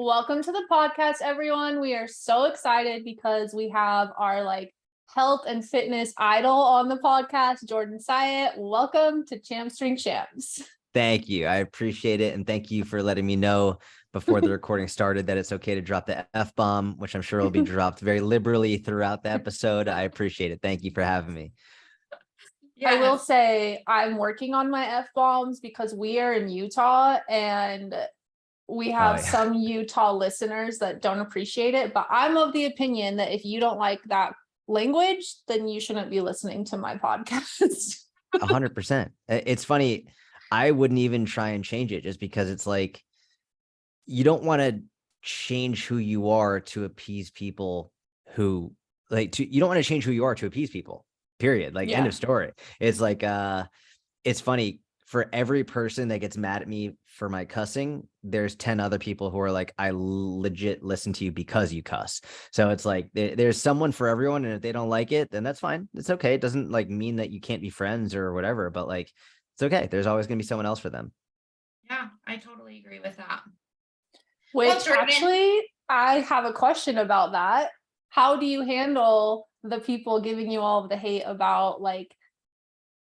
Welcome to the podcast, everyone. We are so excited because we have our health and fitness idol on the podcast, Jordan Syatt. Welcome to Champs Drink Champs. Thank you. I appreciate it. And thank you for letting me know before the recording started that it's okay to drop the F-bomb, which I'm sure will be dropped very liberally throughout the episode. I appreciate it. Thank you for having me. Yes. I will say I'm working on my F-bombs because we are in Utah and we have some Utah listeners that don't appreciate it. But I'm of the opinion that if you don't like that language, then you shouldn't be listening to my podcast. 100%. It's funny. I wouldn't even try and change it just because it's like, you don't want to change who you are to appease people who you don't want to change who you are to appease people, period. End of story. It's like, it's funny, for every person that gets mad at me for my cussing, there's 10 other people who are like, I legit listen to you because you cuss. So it's like, there's someone for everyone. And if they don't like it, then that's fine. It's okay. It doesn't mean that you can't be friends or whatever, but it's okay. There's always going to be someone else for them. Yeah, I totally agree with that. Which actually, I have a question about that. How do you handle the people giving you all of the hate about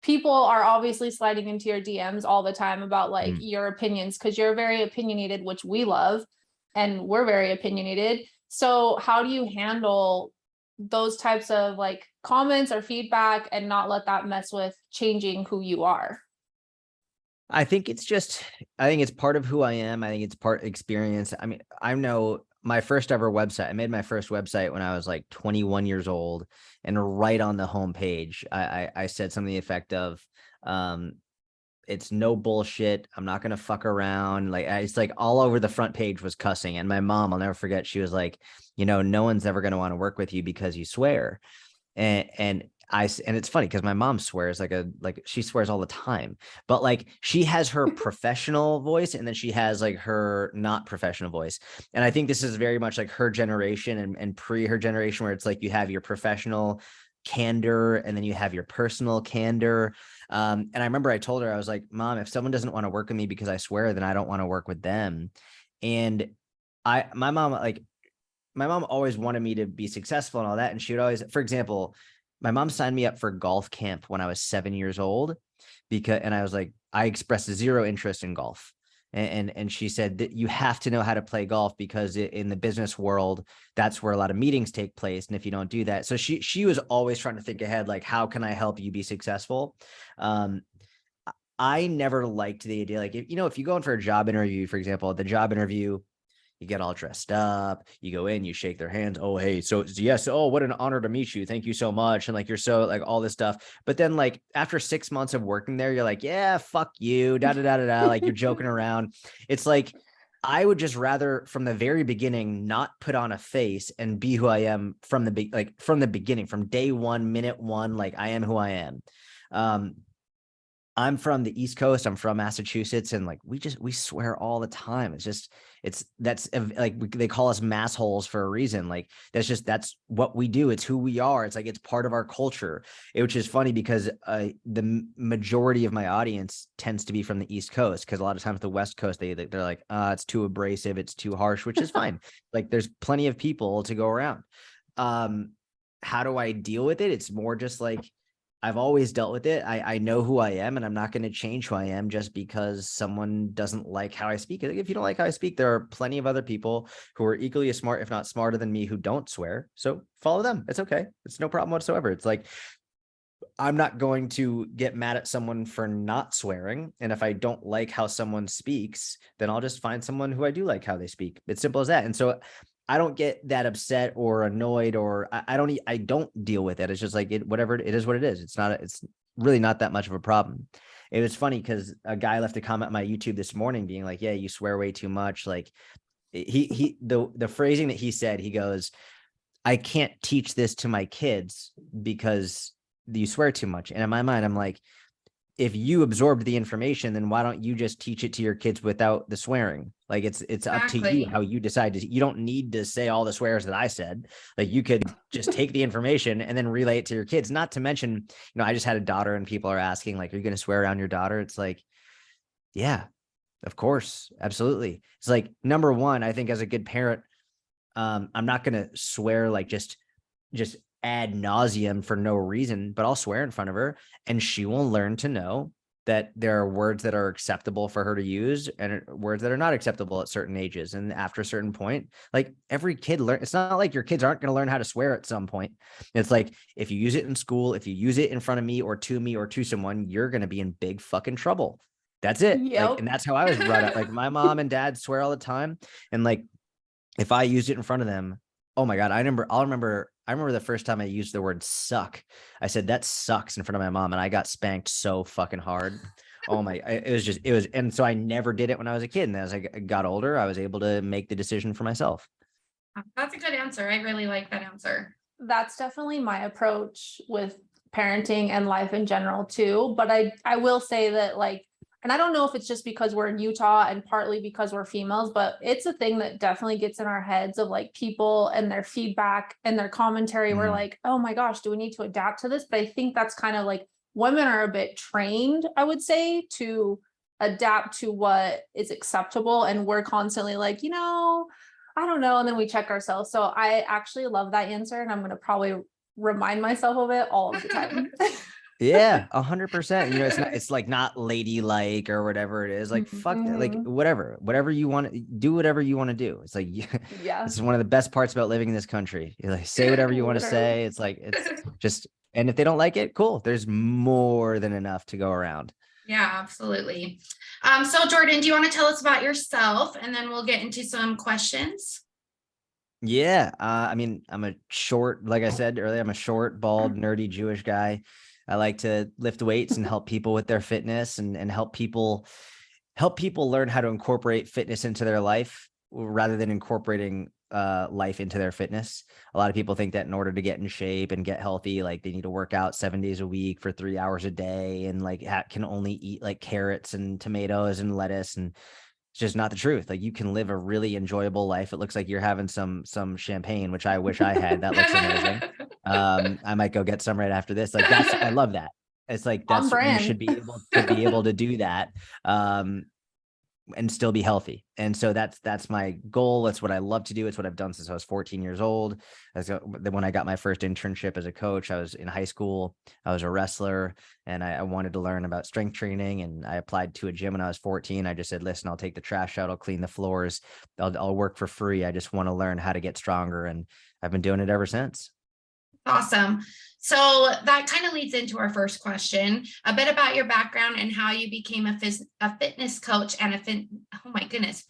people are obviously sliding into your DMs all the time about your opinions, because you're very opinionated, which we love, and we're very opinionated. So how do you handle those types of comments or feedback and not let that mess with changing who you are? I think it's part of who I am. I think it's part experience. I mean, I know my first ever website, I made my first website when I was 21 years old, and right on the homepage, I said something to the effect of, it's no bullshit. I'm not going to fuck around. It's all over the front page was cussing. And my mom, I'll never forget, she was like, no one's ever going to want to work with you because you swear. And it's funny because my mom swears she swears all the time, but she has her professional voice and then she has her not professional voice. And I think this is very much her generation and pre her generation, where it's you have your professional candor and then you have your personal candor. And I remember I told her, I was like, Mom, if someone doesn't want to work with me because I swear, then I don't want to work with them. And my mom always wanted me to be successful and all that. And she would always, for example, my mom signed me up for golf camp when I was 7 years old and I was like, I expressed zero interest in golf. And she said that you have to know how to play golf because in the business world, that's where a lot of meetings take place. And if you don't do that, so she was always trying to think ahead, how can I help you be successful? I never liked the idea, if you go in for a job interview, for example, the job interview, you get all dressed up, you go in, you shake their hands. Oh, hey, so yes. Oh, what an honor to meet you. Thank you so much. And you're so all this stuff. But then after 6 months of working there, you're like, yeah, fuck you. Da, da, da, da, da. You're joking around. It's I would just rather from the very beginning, not put on a face and be who I am from the beginning, from day one, minute one, I am who I am. I'm from the East Coast. I'm from Massachusetts. And we swear all the time. They call us mass holes for a reason. That's what we do. It's who we are. It's part of our culture, which is funny because the majority of my audience tends to be from the East Coast. Cause a lot of times the West Coast, they're like, it's too abrasive. It's too harsh, which is fine. There's plenty of people to go around. How do I deal with it? It's more just I've always dealt with it. I know who I am, and I'm not going to change who I am just because someone doesn't like how I speak. If you don't like how I speak, there are plenty of other people who are equally as smart, if not smarter than me, who don't swear. So follow them. It's okay. It's no problem whatsoever. It's I'm not going to get mad at someone for not swearing. And if I don't like how someone speaks, then I'll just find someone who I do like how they speak. It's simple as that. And so I don't get that upset or annoyed, or I don't deal with it. It's just whatever it is, what it is. It's really not that much of a problem. It was funny because a guy left a comment on my YouTube this morning being like, yeah, you swear way too much. The phrasing that he said, he goes, I can't teach this to my kids because you swear too much. And in my mind, I'm like, if you absorbed the information, then why don't you just teach it to your kids without the swearing? It's up to you how you decide to. You don't need to say all the swears that I said. You could just take the information and then relay it to your kids. Not to mention, I just had a daughter and people are asking, are you going to swear around your daughter? It's yeah, Of course. Absolutely. It's like, number one, I think as a good parent, I'm not going to swear like just ad nauseum for no reason, but I'll swear in front of her and she will learn to know that there are words that are acceptable for her to use and words that are not acceptable at certain ages. And after a certain point, like every kid it's not like your kids aren't going to learn how to swear at some point. It's like, if you use it in school, if you use it in front of me or to someone, you're going to be in big fucking trouble. That's it. Like, Yep. and that's how I was brought up. Like my mom and dad swear all the time. And like, if I used it in front of them, oh my God, I remember the first time I used the word suck. I said, that sucks in front of my mom. And I got spanked so fucking hard. Oh my, it was, and so I never did it when I was a kid. And as I got older, I was able to make the decision for myself. That's a good answer. I really like that answer. That's definitely my approach with parenting and life in general too. But I will say that, like, and I don't know if it's just because we're in Utah and partly because we're females, but it's a thing that definitely gets in our heads of like people and their feedback and their commentary. We're like, oh my gosh, do we need to adapt to this? But I think that's kind of like, women are a bit trained, I would say, to adapt to what is acceptable. And we're constantly like, I don't know. And then we check ourselves. So I actually love that answer. And I'm going to probably remind myself of it all of the time. Yeah, 100%. It's like not ladylike or whatever it is. Like, fuck that. Like, whatever you want to do, whatever you want to do. It's like, Yeah. this is one of the best parts about living in this country. You like, say whatever you want to say. It's like, it's just, and if they don't like it, cool. There's more than enough to go around. Yeah, absolutely. So Jordan, do you want to tell us about yourself and then we'll get into some questions? Yeah. I mean, like I said earlier, I'm a short, bald, nerdy Jewish guy. I like to lift weights and help people with their fitness and help people learn how to incorporate fitness into their life rather than incorporating life into their fitness. A lot of people think that in order to get in shape and get healthy, like they need to work out 7 days a week for 3 hours a day and like can only eat like carrots and tomatoes and lettuce, and it's just not the truth. Like you can live a really enjoyable life. It looks like you're having some champagne, which I wish I had. That looks amazing. I might go get some right after this. Like I love that. It's like, On you brand. should be able to do that. And still be healthy. And so that's my goal. That's what I love to do. It's what I've done since I was 14 years old. When I got my first internship as a coach, I was in high school. I was a wrestler and I wanted to learn about strength training. And I applied to a gym when I was 14. I just said, listen, I'll take the trash out. I'll clean the floors. I'll work for free. I just want to learn how to get stronger. And I've been doing it ever since. Awesome. So that kind of leads into our first question, a bit about your background and how you became a fitness coach and fitness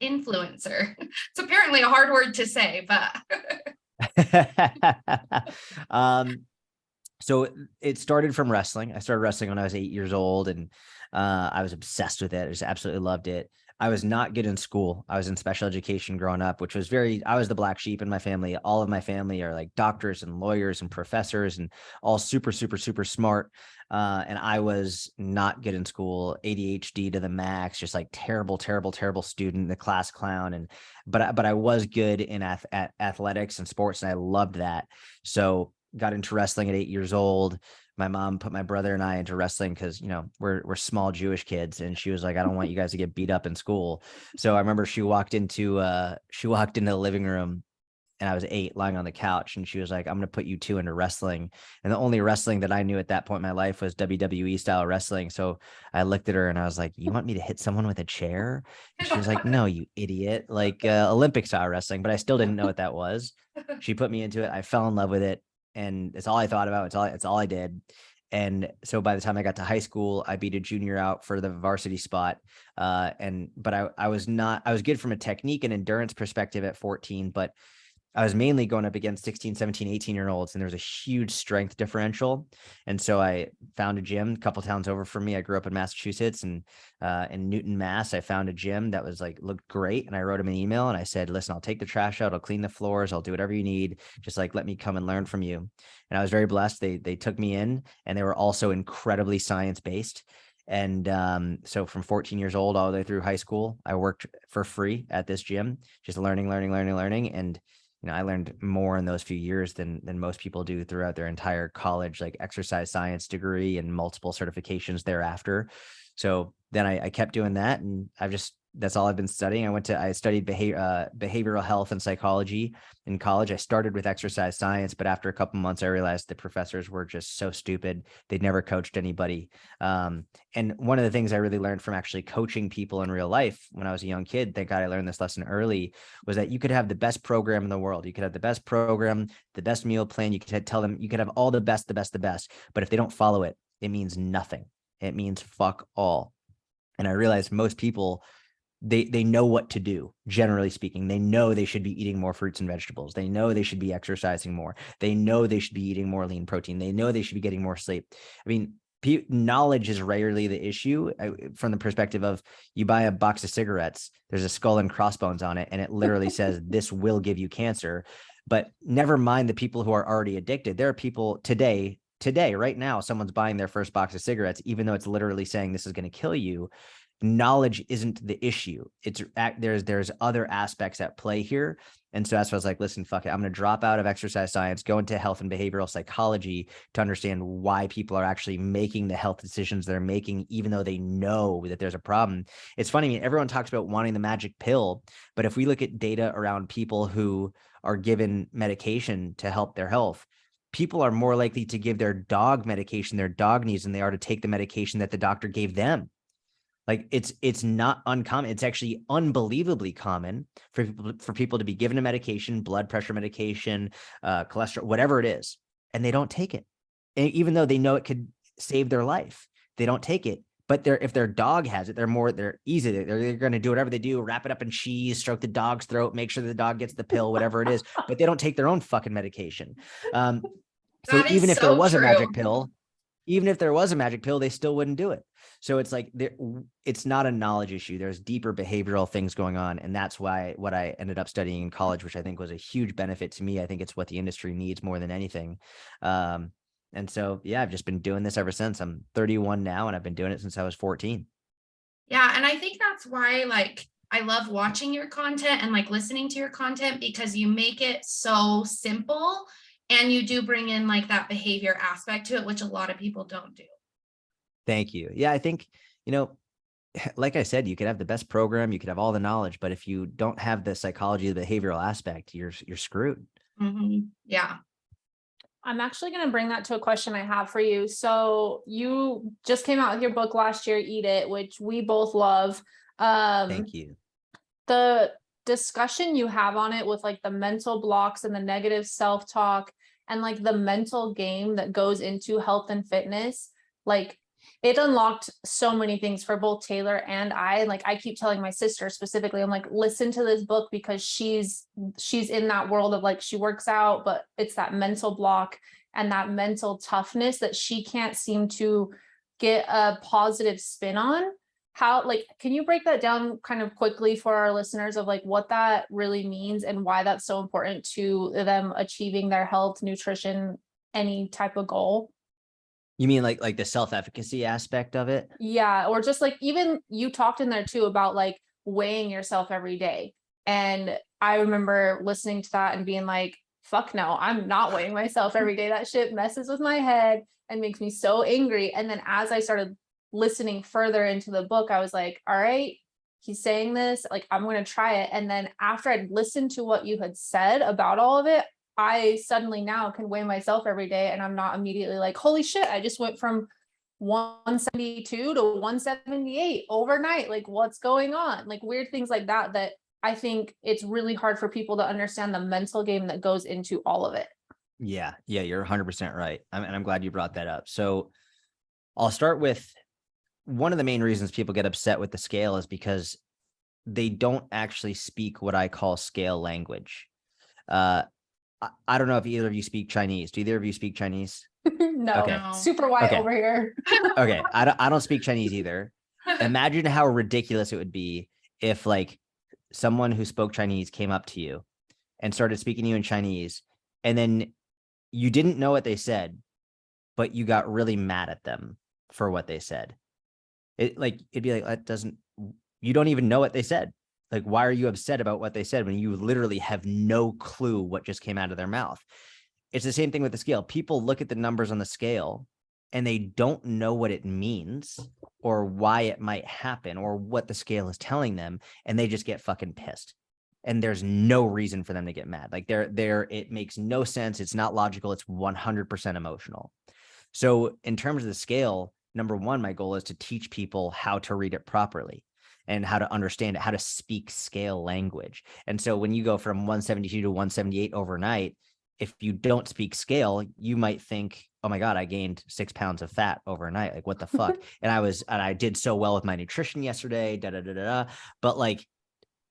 influencer. It's apparently a hard word to say, but. So it started from wrestling. I started wrestling when I was 8 years old and I was obsessed with it. I just absolutely loved it. I was not good in school. I was in special education growing up, which was I was the black sheep in my family. All of my family are like doctors and lawyers and professors and all super, super, super smart. And I was not good in school, ADHD to the max, just like terrible, terrible, terrible student, the class clown. But I was good in athletics and sports and I loved that. So got into wrestling at 8 years old. My mom put my brother and I into wrestling because, we're small Jewish kids. And she was like, I don't want you guys to get beat up in school. So I remember she walked into the living room and I was 8 lying on the couch. And she was like, I'm going to put you two into wrestling. And the only wrestling that I knew at that point in my life was WWE style wrestling. So I looked at her and I was like, you want me to hit someone with a chair? And she was like, no, you idiot. Like Olympic style wrestling. But I still didn't know what that was. She put me into it. I fell in love with it. And it's all I thought about. It's all I did. And so by the time I got to high school, I beat a junior out for the varsity spot. But I was good from a technique and endurance perspective at 14, but I was mainly going up against 16, 17, 18-year-olds, and there was a huge strength differential. And so I found a gym a couple towns over from me. I grew up in Massachusetts, and in Newton, Mass, I found a gym that was like, looked great. And I wrote him an email and I said, listen, I'll take the trash out. I'll clean the floors. I'll do whatever you need. Just like, let me come and learn from you. And I was very blessed. They took me in, and they were also incredibly science-based. And so from 14 years old all the way through high school, I worked for free at this gym, just learning. And I learned more in those few years than most people do throughout their entire college, like exercise science degree and multiple certifications thereafter. So then I kept doing that, and that's all I've been studying. I studied behavioral health and psychology in college. I started with exercise science, but after a couple months, I realized the professors were just so stupid. They'd never coached anybody. And one of the things I really learned from actually coaching people in real life when I was a young kid, thank God I learned this lesson early, was that you could have the best program in the world. You could have the best program, the best meal plan. You could tell them, you could have all the best, but if they don't follow it, it means nothing. It means fuck all. And I realized most people, they know what to do. Generally speaking, they know they should be eating more fruits and vegetables. They know they should be exercising more. They know they should be eating more lean protein. They know they should be getting more sleep. I mean, knowledge is rarely the issue from the perspective of, you buy a box of cigarettes, there's a skull and crossbones on it, and it literally says this will give you cancer. But never mind the people who are already addicted. There are people today, right now, someone's buying their first box of cigarettes, even though it's literally saying this is going to kill you. Knowledge isn't the issue. There's other aspects at play here. And so that's why I was like, listen, fuck it. I'm going to drop out of exercise science, go into health and behavioral psychology to understand why people are actually making the health decisions they're making, even though they know that there's a problem. It's funny. I mean, everyone talks about wanting the magic pill, but if we look at data around people who are given medication to help their health, people are more likely to give their dog medication their dog needs than they are to take the medication that the doctor gave them. Like it's not uncommon. It's actually unbelievably common for people to be given a medication, blood pressure medication, cholesterol, whatever it is, and they don't take it. And even though they know it could save their life, they don't take it. But if their dog has it, they're easy. They're going to do whatever they do, wrap it up in cheese, stroke the dog's throat, make sure the dog gets the pill, whatever it is. But they don't take their own fucking medication. So even if there was a magic pill, they still wouldn't do it. So it's like, it's not a knowledge issue. There's deeper behavioral things going on. And that's why what I ended up studying in college, which I think was a huge benefit to me. I think it's what the industry needs more than anything. And so, yeah, I've just been doing this ever since. I'm 31 now, and I've been doing it since I was 14. Yeah. And I think that's why, like, I love watching your content and like listening to your content, because you make it so simple. And you do bring in like that behavior aspect to it, which a lot of people don't do. Thank you. Yeah, I think, like I said, you could have the best program, you could have all the knowledge, but if you don't have the psychology, the behavioral aspect, you're screwed. Mm-hmm. Yeah. I'm actually going to bring that to a question I have for you. So you just came out with your book last year, Eat It, which we both love. Thank you. The discussion you have on it with like the mental blocks and the negative self-talk and like the mental game that goes into health and fitness, like it unlocked so many things for both Taylor and I. Like I keep telling my sister specifically, I'm like, listen to this book, because she's in that world of like, she works out, but it's that mental block and that mental toughness that she can't seem to get a positive spin on. How, like, can you break that down kind of quickly for our listeners of like what that really means and why that's so important to them achieving their health, nutrition, any type of goal? You mean like the self-efficacy aspect of it? Yeah. Or just like, even you talked in there too about like weighing yourself every day. And I remember listening to that and being like, fuck no, I'm not weighing myself every day. That shit messes with my head and makes me so angry. And then as I started listening further into the book, I was like, all right, he's saying this, like, I'm going to try it. And then after I'd listened to what you had said about all of it, I suddenly now can weigh myself every day. And I'm not immediately like, holy shit, I just went from 172 to 178 overnight. Like, what's going on? Like weird things like that, that I think it's really hard for people to understand the mental game that goes into all of it. Yeah, you're 100% right. And I'm glad you brought that up. So I'll start with one of the main reasons people get upset with the scale is because they don't actually speak what I call scale language. I don't know if either of you speak Chinese. Do either of you speak Chinese? No, Okay. Super white over here. Okay, I don't speak Chinese either. Imagine how ridiculous it would be if like someone who spoke Chinese came up to you and started speaking to you in Chinese, and then you didn't know what they said, but you got really mad at them for what they said. It'd be like, that doesn't, you don't even know what they said. Like, why are you upset about what they said when you literally have no clue what just came out of their mouth? It's the same thing with the scale. People look at the numbers on the scale and they don't know what it means or why it might happen or what the scale is telling them, and they just get fucking pissed. And there's no reason for them to get mad. Like it makes no sense. It's not logical. It's 100% emotional. So in terms of the scale, number one, my goal is to teach people how to read it properly and how to understand it, how to speak scale language. And so when you go from 172 to 178 overnight, if you don't speak scale, you might think, oh my God, I gained 6 pounds of fat overnight. Like, what the fuck? And I did so well with my nutrition yesterday, But like,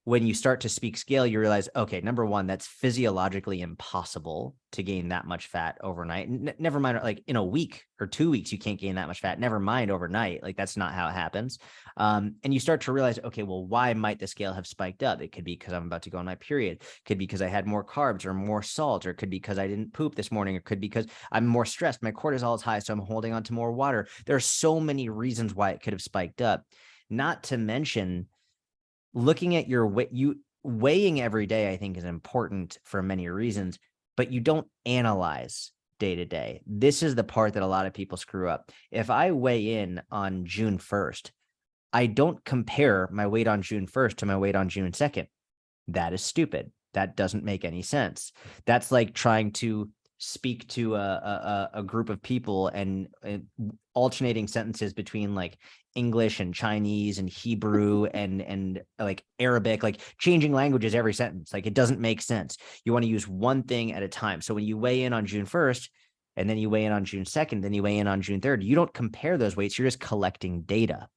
when you start to speak scale, you realize, okay, number one, that's physiologically impossible to gain that much fat overnight. Never mind, like in a week or 2 weeks, you can't gain that much fat. Never mind overnight. Like that's not how it happens. And you start to realize, okay, well, why might the scale have spiked up? It could be because I'm about to go on my period. Could be because I had more carbs or more salt, or it could be because I didn't poop this morning. Or it could be because I'm more stressed. My cortisol is high, so I'm holding on to more water. There are so many reasons why it could have spiked up. Not to mention, looking at your weight, weighing every day, I think is important for many reasons, but you don't analyze day to day. This is the part that a lot of people screw up. If I weigh in on June 1st, I don't compare my weight on June 1st to my weight on June 2nd. That is stupid. That doesn't make any sense. That's like trying to speak to a group of people and alternating sentences between like English and Chinese and Hebrew and like Arabic, like changing languages every sentence. Like it doesn't make sense. You want to use one thing at a time. So when you weigh in on June 1st, and then you weigh in on June 2nd, then you weigh in on June 3rd, you don't compare those weights. You're just collecting data.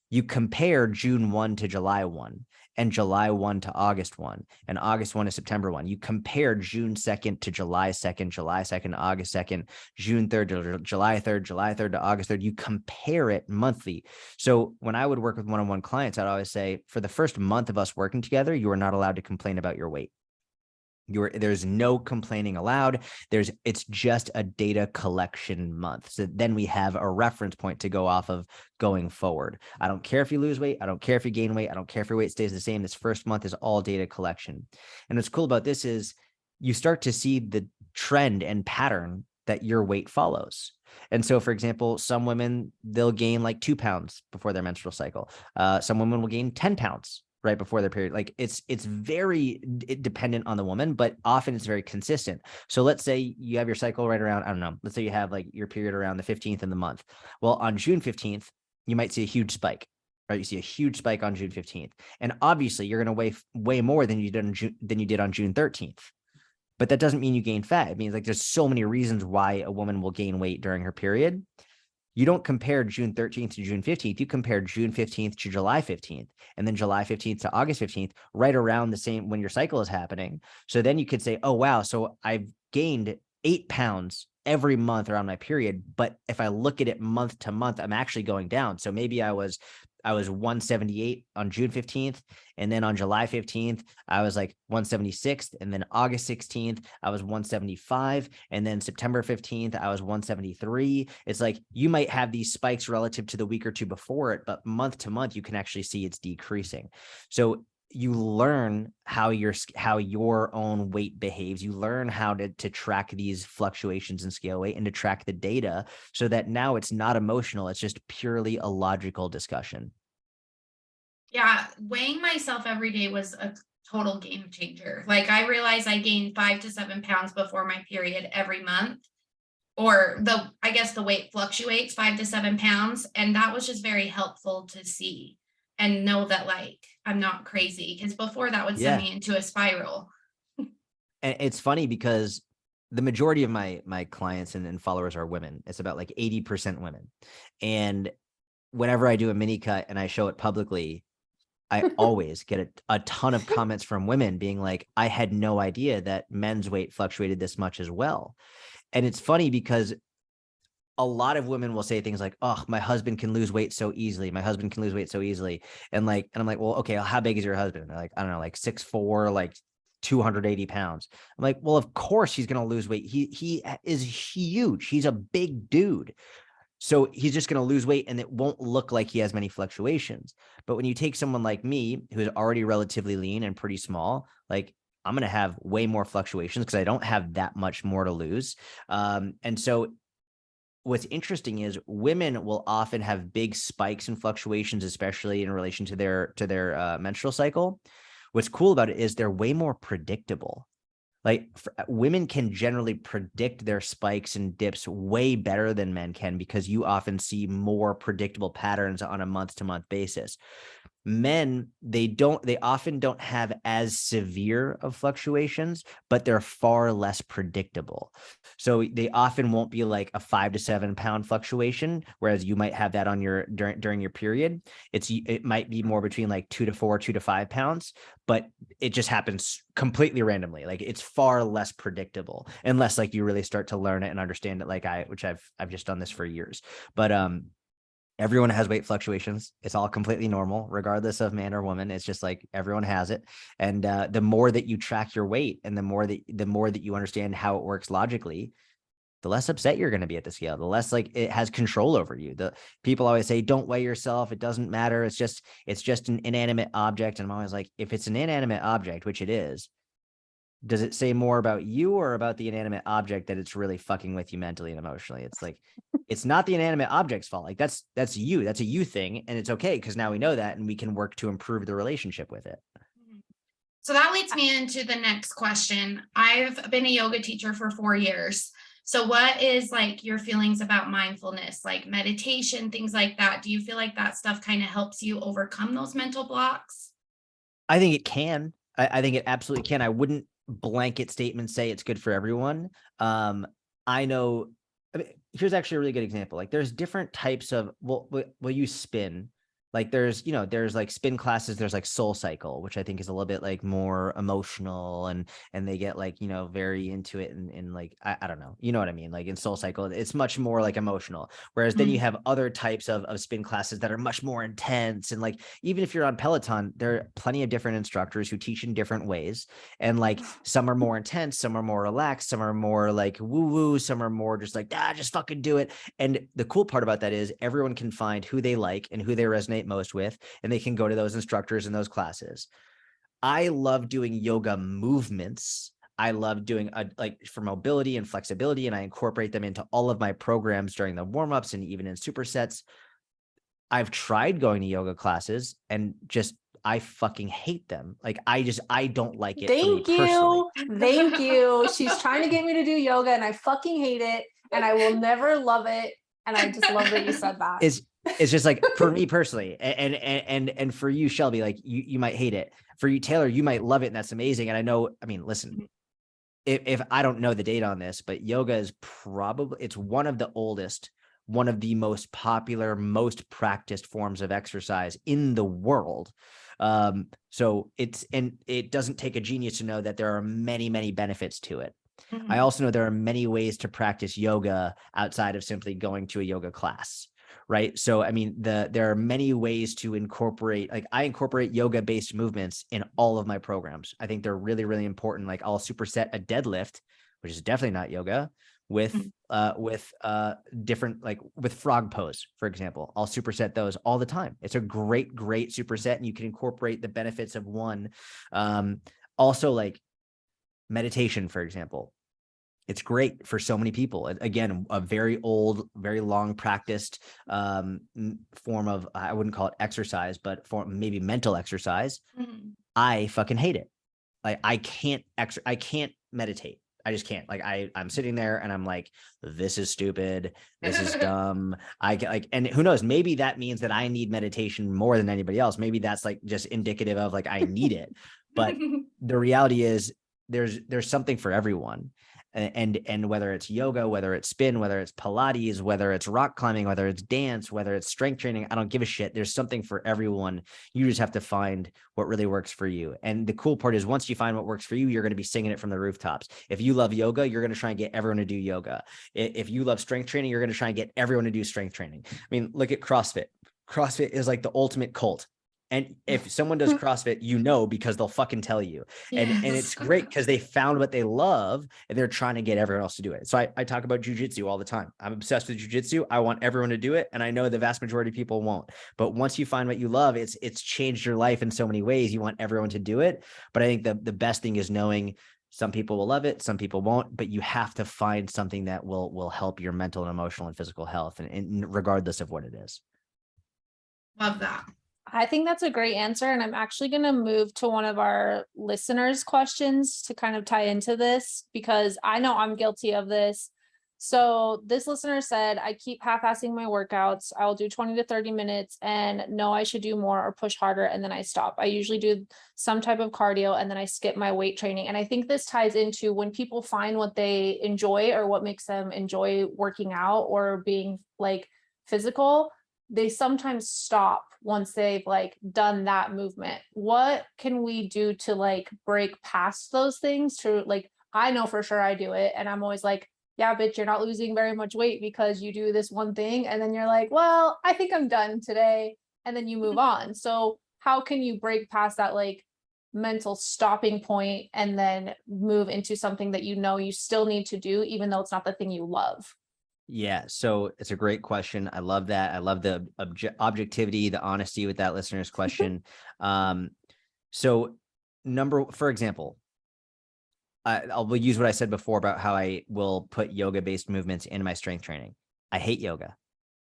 You compare June 1 to July 1 and July 1 to August 1 and August 1 to September 1. You compare June 2nd to July 2nd, July 2nd to August 2nd, June 3rd to July 3rd, July 3rd to August 3rd. You compare it monthly. So when I would work with one-on-one clients, I'd always say, for the first month of us working together, you are not allowed to complain about your weight. There's no complaining allowed. It's just a data collection month. So then we have a reference point to go off of going forward. I don't care if you lose weight. I don't care if you gain weight. I don't care if your weight stays the same. This first month is all data collection. And what's cool about this is you start to see the trend and pattern that your weight follows. And so, for example, some women, they'll gain like 2 pounds before their menstrual cycle. Some women will gain 10 pounds right before their period. Like it's very dependent on the woman, but often it's very consistent. So let's say you have your cycle right around, I don't know, let's say you have like your period around the 15th in the month. Well, on June 15th, you might see a huge spike, right? You see a huge spike on June 15th. And obviously you're going to weigh way more than you did on June 13th. But that doesn't mean you gain fat. It means like there's so many reasons why a woman will gain weight during her period. You don't compare June 13th to June 15th. You compare June 15th to July 15th, and then July 15th to August 15th, right around the same when your cycle is happening. So then you could say, oh, wow, so I've gained 8 pounds every month around my period. But if I look at it month to month, I'm actually going down. So maybe I was 178 on June 15th. And then on July 15th, I was like 176. And then August 16th, I was 175. And then September 15th, I was 173. It's like you might have these spikes relative to the week or two before it, but month to month, you can actually see it's decreasing. So you learn how your own weight behaves. You learn how to track these fluctuations in scale weight and to track the data so that now it's not emotional. It's just purely a logical discussion. Yeah. Weighing myself every day was a total game changer. Like I realized I gained 5 to 7 pounds before my period every month, or I guess the weight fluctuates 5 to 7 pounds. And that was just very helpful to see and know that like I'm not crazy, because before that would send me into a spiral. And it's funny because the majority of my clients and followers are women. It's about like 80% women. And whenever I do a mini cut and I show it publicly, I always get a ton of comments from women being like, I had no idea that men's weight fluctuated this much as well. And it's funny because a lot of women will say things like, oh, my husband can lose weight so easily. My husband can lose weight so easily. And I'm like, well, okay, how big is your husband? And they're like, I don't know, like 6'4", like 280 pounds. I'm like, well, of course he's going to lose weight. He is huge. He's a big dude. So he's just going to lose weight and it won't look like he has many fluctuations. But when you take someone like me, who's already relatively lean and pretty small, like I'm going to have way more fluctuations because I don't have that much more to lose. And so what's interesting is women will often have big spikes and fluctuations, especially in relation to their menstrual cycle. What's cool about it is they're way more predictable. Like women can generally predict their spikes and dips way better than men can, because you often see more predictable patterns on a month-to-month basis. Men, they often don't have as severe of fluctuations, but they're far less predictable. So they often won't be like a 5 to 7 pound fluctuation, whereas you might have that on your during your period. It might be more between like 2 to 4, 2 to 5 pounds, but it just happens completely randomly. Like it's far less predictable, unless like you really start to learn it and understand it, like which I've just done this for years. But everyone has weight fluctuations. It's all completely normal, regardless of man or woman. It's just like everyone has it. And the more that you track your weight, and the more that you understand how it works logically, the less upset you're going to be at the scale, the less like it has control over you. The people always say, don't weigh yourself. It doesn't matter. It's just an inanimate object. And I'm always like, if it's an inanimate object, which it is, does it say more about you or about the inanimate object that it's really fucking with you mentally and emotionally? It's like, it's not the inanimate object's fault. Like that's you. That's a you thing. And it's okay, because now we know that and we can work to improve the relationship with it. So that leads me into the next question. I've been a yoga teacher for 4 years. So what is like your feelings about mindfulness, like meditation, things like that? Do you feel like that stuff kind of helps you overcome those mental blocks? I think it can. I think it absolutely can. I wouldn't blanket statement say it's good for everyone. I know, here's actually a really good example. Like there's different types of, well, you spin. Like there's like spin classes, there's like Soul Cycle, which I think is a little bit like more emotional, and they get like, very into it, and like, I don't know, you know what I mean? Like in Soul Cycle, it's much more like emotional. Whereas then you have other types of spin classes that are much more intense. And like, even if you're on Peloton, there are plenty of different instructors who teach in different ways. And like, some are more intense, some are more relaxed, some are more like woo woo, some are more just like, just fucking do it. And the cool part about that is everyone can find who they like and who they resonate most with, and they can go to those instructors in those classes. I love doing yoga movements. I love doing like for mobility and flexibility, and I incorporate them into all of my programs during the warm-ups and even in supersets. I've tried going to yoga classes and just, I fucking hate them. Like I don't like it. Thank you. She's trying to get me to do yoga and I fucking hate it, and I will never love it. And I just love that you said that. It's just like, for me personally, and for you, Shelby, like you might hate it. For you, Taylor, you might love it, and that's amazing. And I know, I mean, listen, if I don't know the date on this, but yoga is it's one of the oldest, one of the most popular, most practiced forms of exercise in the world. So it doesn't take a genius to know that there are many, many benefits to it. I also know there are many ways to practice yoga outside of simply going to a yoga class. Right. So, I mean, there are many ways to incorporate, like I incorporate yoga based movements in all of my programs. I think they're really, really important. Like I'll superset a deadlift, which is definitely not yoga, with different, like with frog pose, for example. I'll superset those all the time. It's a great superset, and you can incorporate the benefits of one. Also, like meditation, for example. It's great for so many people. Again, a very old, very long practiced form of, I wouldn't call it exercise, but for maybe mental exercise. I fucking hate it. Like I can't meditate. I just can't. Like I'm sitting there and I'm like, this is stupid. This is dumb. And who knows, maybe that means that I need meditation more than anybody else. Maybe that's like just indicative of like, I need it. But the reality is there's something for everyone. And whether it's yoga, whether it's spin, whether it's Pilates, whether it's rock climbing, whether it's dance, whether it's strength training, I don't give a shit. There's something for everyone. You just have to find what really works for you. And the cool part is once you find what works for you, you're going to be singing it from the rooftops. If you love yoga, you're going to try and get everyone to do yoga. If you love strength training, you're going to try and get everyone to do strength training. I mean, look at CrossFit. CrossFit is like the ultimate cult. And if someone does CrossFit, because they'll fucking tell you. And it's great because they found what they love and they're trying to get everyone else to do it. So I talk about jujitsu all the time. I'm obsessed with jujitsu. I want everyone to do it. And I know the vast majority of people won't. But once you find what you love, it's changed your life in so many ways. You want everyone to do it. But I think the best thing is knowing Some people will love it, some people won't, but you have to find something that will help your mental and emotional and physical health, and regardless of what it is. Love that. I think that's a great answer. And I'm actually going to move to one of our listeners' questions to kind of tie into this, because I know I'm guilty of this. So this listener said, I keep half-assing my workouts. I'll do 20 to 30 minutes and know I should do more or push harder, and then I stop. I usually do some type of cardio and then I skip my weight training. And I think this ties into when people find what they enjoy or what makes them enjoy working out or being like physical, they sometimes stop once they've like done that movement. What can we do to like break past those things? To like, I know for sure I do it, and I'm always like, yeah, bitch, you're not losing very much weight because you do this one thing. And then you're like, well, I think I'm done today. And then you move on. So how can you break past that like mental stopping point and then move into something that you know you still need to do, even though it's not the thing you love? Yeah, so it's a great question. I love that. I love the objectivity, the honesty with that listener's question. So for example, I'll use what I said before about how I will put yoga-based movements in my strength training. I hate yoga,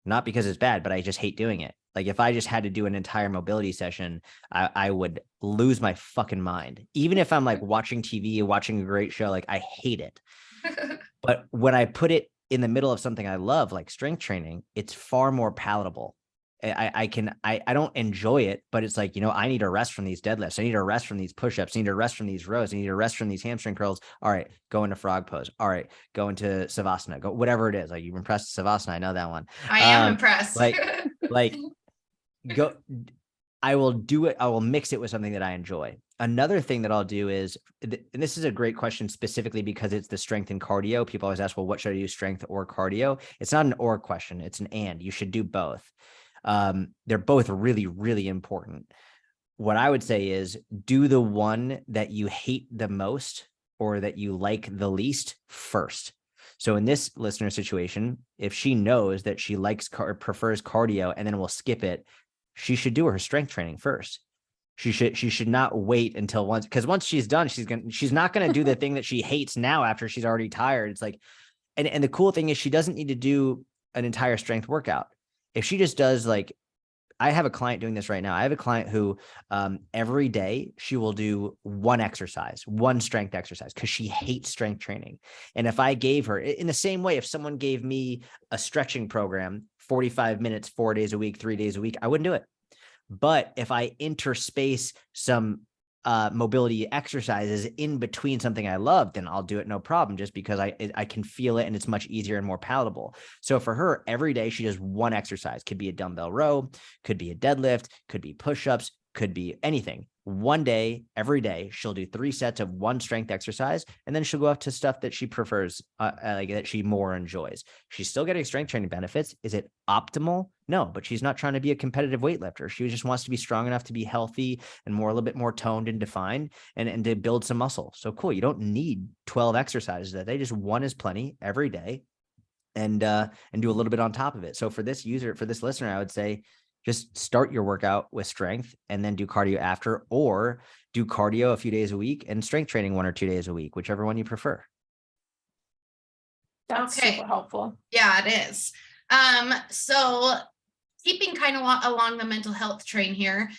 not because it's bad, but I just hate doing it. Like if I just had to do an entire mobility session, I would lose my fucking mind. Even if I'm like watching TV, watching a great show, like I hate it. But when I put it in the middle of something I love, like strength training, it's far more palatable. I don't enjoy it, but it's like, I need a rest from these deadlifts. I need a rest from these push-ups. I need a rest from these rows. I need a rest from these hamstring curls. All right, go into frog pose. All right, go into Savasana. Go whatever it is. Like you've impressed Savasana. I know that one. I am impressed. like go. I will do it. I will mix it with something that I enjoy. Another thing that I'll do is, and this is a great question specifically because it's the strength and cardio. People always ask, well, what should I do, strength or cardio? It's not an or question. It's an and. You should do both. They're both really, really important. What I would say is do the one that you hate the most or that you like the least first. So in this listener situation, if she knows that she prefers cardio and then will skip it, she should do her strength training first. She should not wait until because once she's done, she's not going to do the thing that she hates now after she's already tired. It's like, and the cool thing is she doesn't need to do an entire strength workout. If she just does like, I have a client doing this right now. I have a client who every day she will do one strength exercise because she hates strength training. And if I gave her in the same way, if someone gave me a stretching program, 45 minutes, 4 days a week, 3 days a week, I wouldn't do it. But if I interspace some mobility exercises in between something I love, then I'll do it no problem, just because I can feel it and it's much easier and more palatable. So for her, every day she does one exercise. Could be a dumbbell row, could be a deadlift, could be push-ups, could be anything. One day, every day, she'll do 3 sets of one strength exercise, and then she'll go up to stuff that she prefers, like that she more enjoys. She's still getting strength training benefits. Is it optimal? No, but she's not trying to be a competitive weightlifter. She just wants to be strong enough to be healthy and a little bit more toned and defined and to build some muscle. So cool. You don't need 12 exercises that day. Just one is plenty every day, and do a little bit on top of it. So for this listener, I would say, just start your workout with strength and then do cardio after, or do cardio a few days a week and strength training 1 or 2 days a week, whichever one you prefer. That's super helpful. Yeah, it is. So keeping kind of along the mental health train here,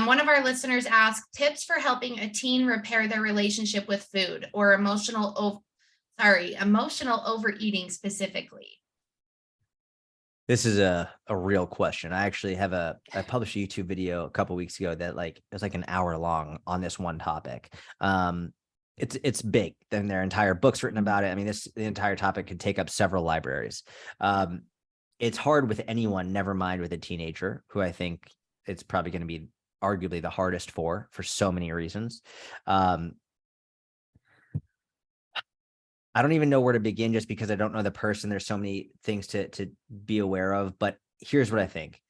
one of our listeners asked tips for helping a teen repair their relationship with food or emotional overeating specifically. This is a real question. I actually I published a YouTube video a couple of weeks ago that it was like an hour long on this one topic. It's big. Then their entire book's written about it. I mean, the entire topic could take up several libraries. It's hard with anyone, never mind with a teenager, who I think it's probably going to be arguably the hardest for so many reasons. I don't even know where to begin, just because I don't know the person. There's so many things to be aware of, but here's what I think.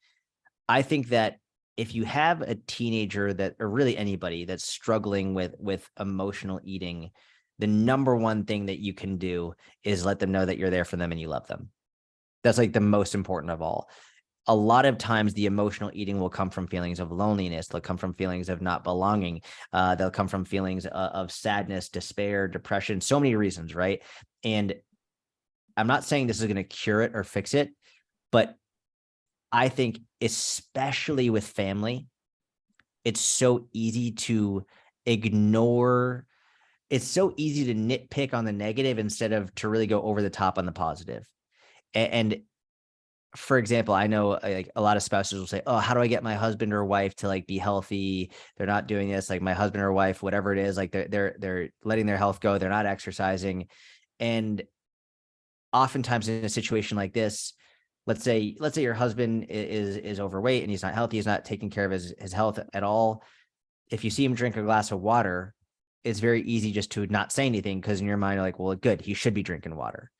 I think that if you have a teenager or really anybody that's struggling with emotional eating, the number one thing that you can do is let them know that you're there for them and you love them. That's like the most important of all. a lot of times the emotional eating will come from feelings of loneliness. They'll come from feelings of not belonging. They'll come from feelings of sadness, despair, depression, so many reasons, right? And I'm not saying this is going to cure it or fix it, but I think especially with family, it's so easy to ignore. It's so easy to nitpick on the negative instead of to really go over the top on the positive. And for example, I know like a lot of spouses will say, "Oh, how do I get my husband or wife to like be healthy? They're not doing this." Like my husband or wife, whatever it is, like they're letting their health go. They're not exercising. And oftentimes in a situation like this, let's say your husband is overweight and he's not healthy, he's not taking care of his health at all. If you see him drink a glass of water, it's very easy just to not say anything because in your mind you're like, well, good, he should be drinking water.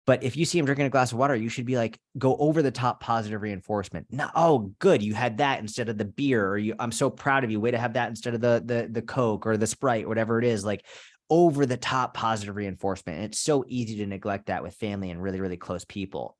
But if you see him drinking a glass of water, you should be like, go over the top positive reinforcement. No, oh, good, you had that instead of the beer, or I'm so proud of you. Way to have that instead of the Coke or the Sprite, whatever it is. Like over the top positive reinforcement. And it's so easy to neglect that with family and really, really close people.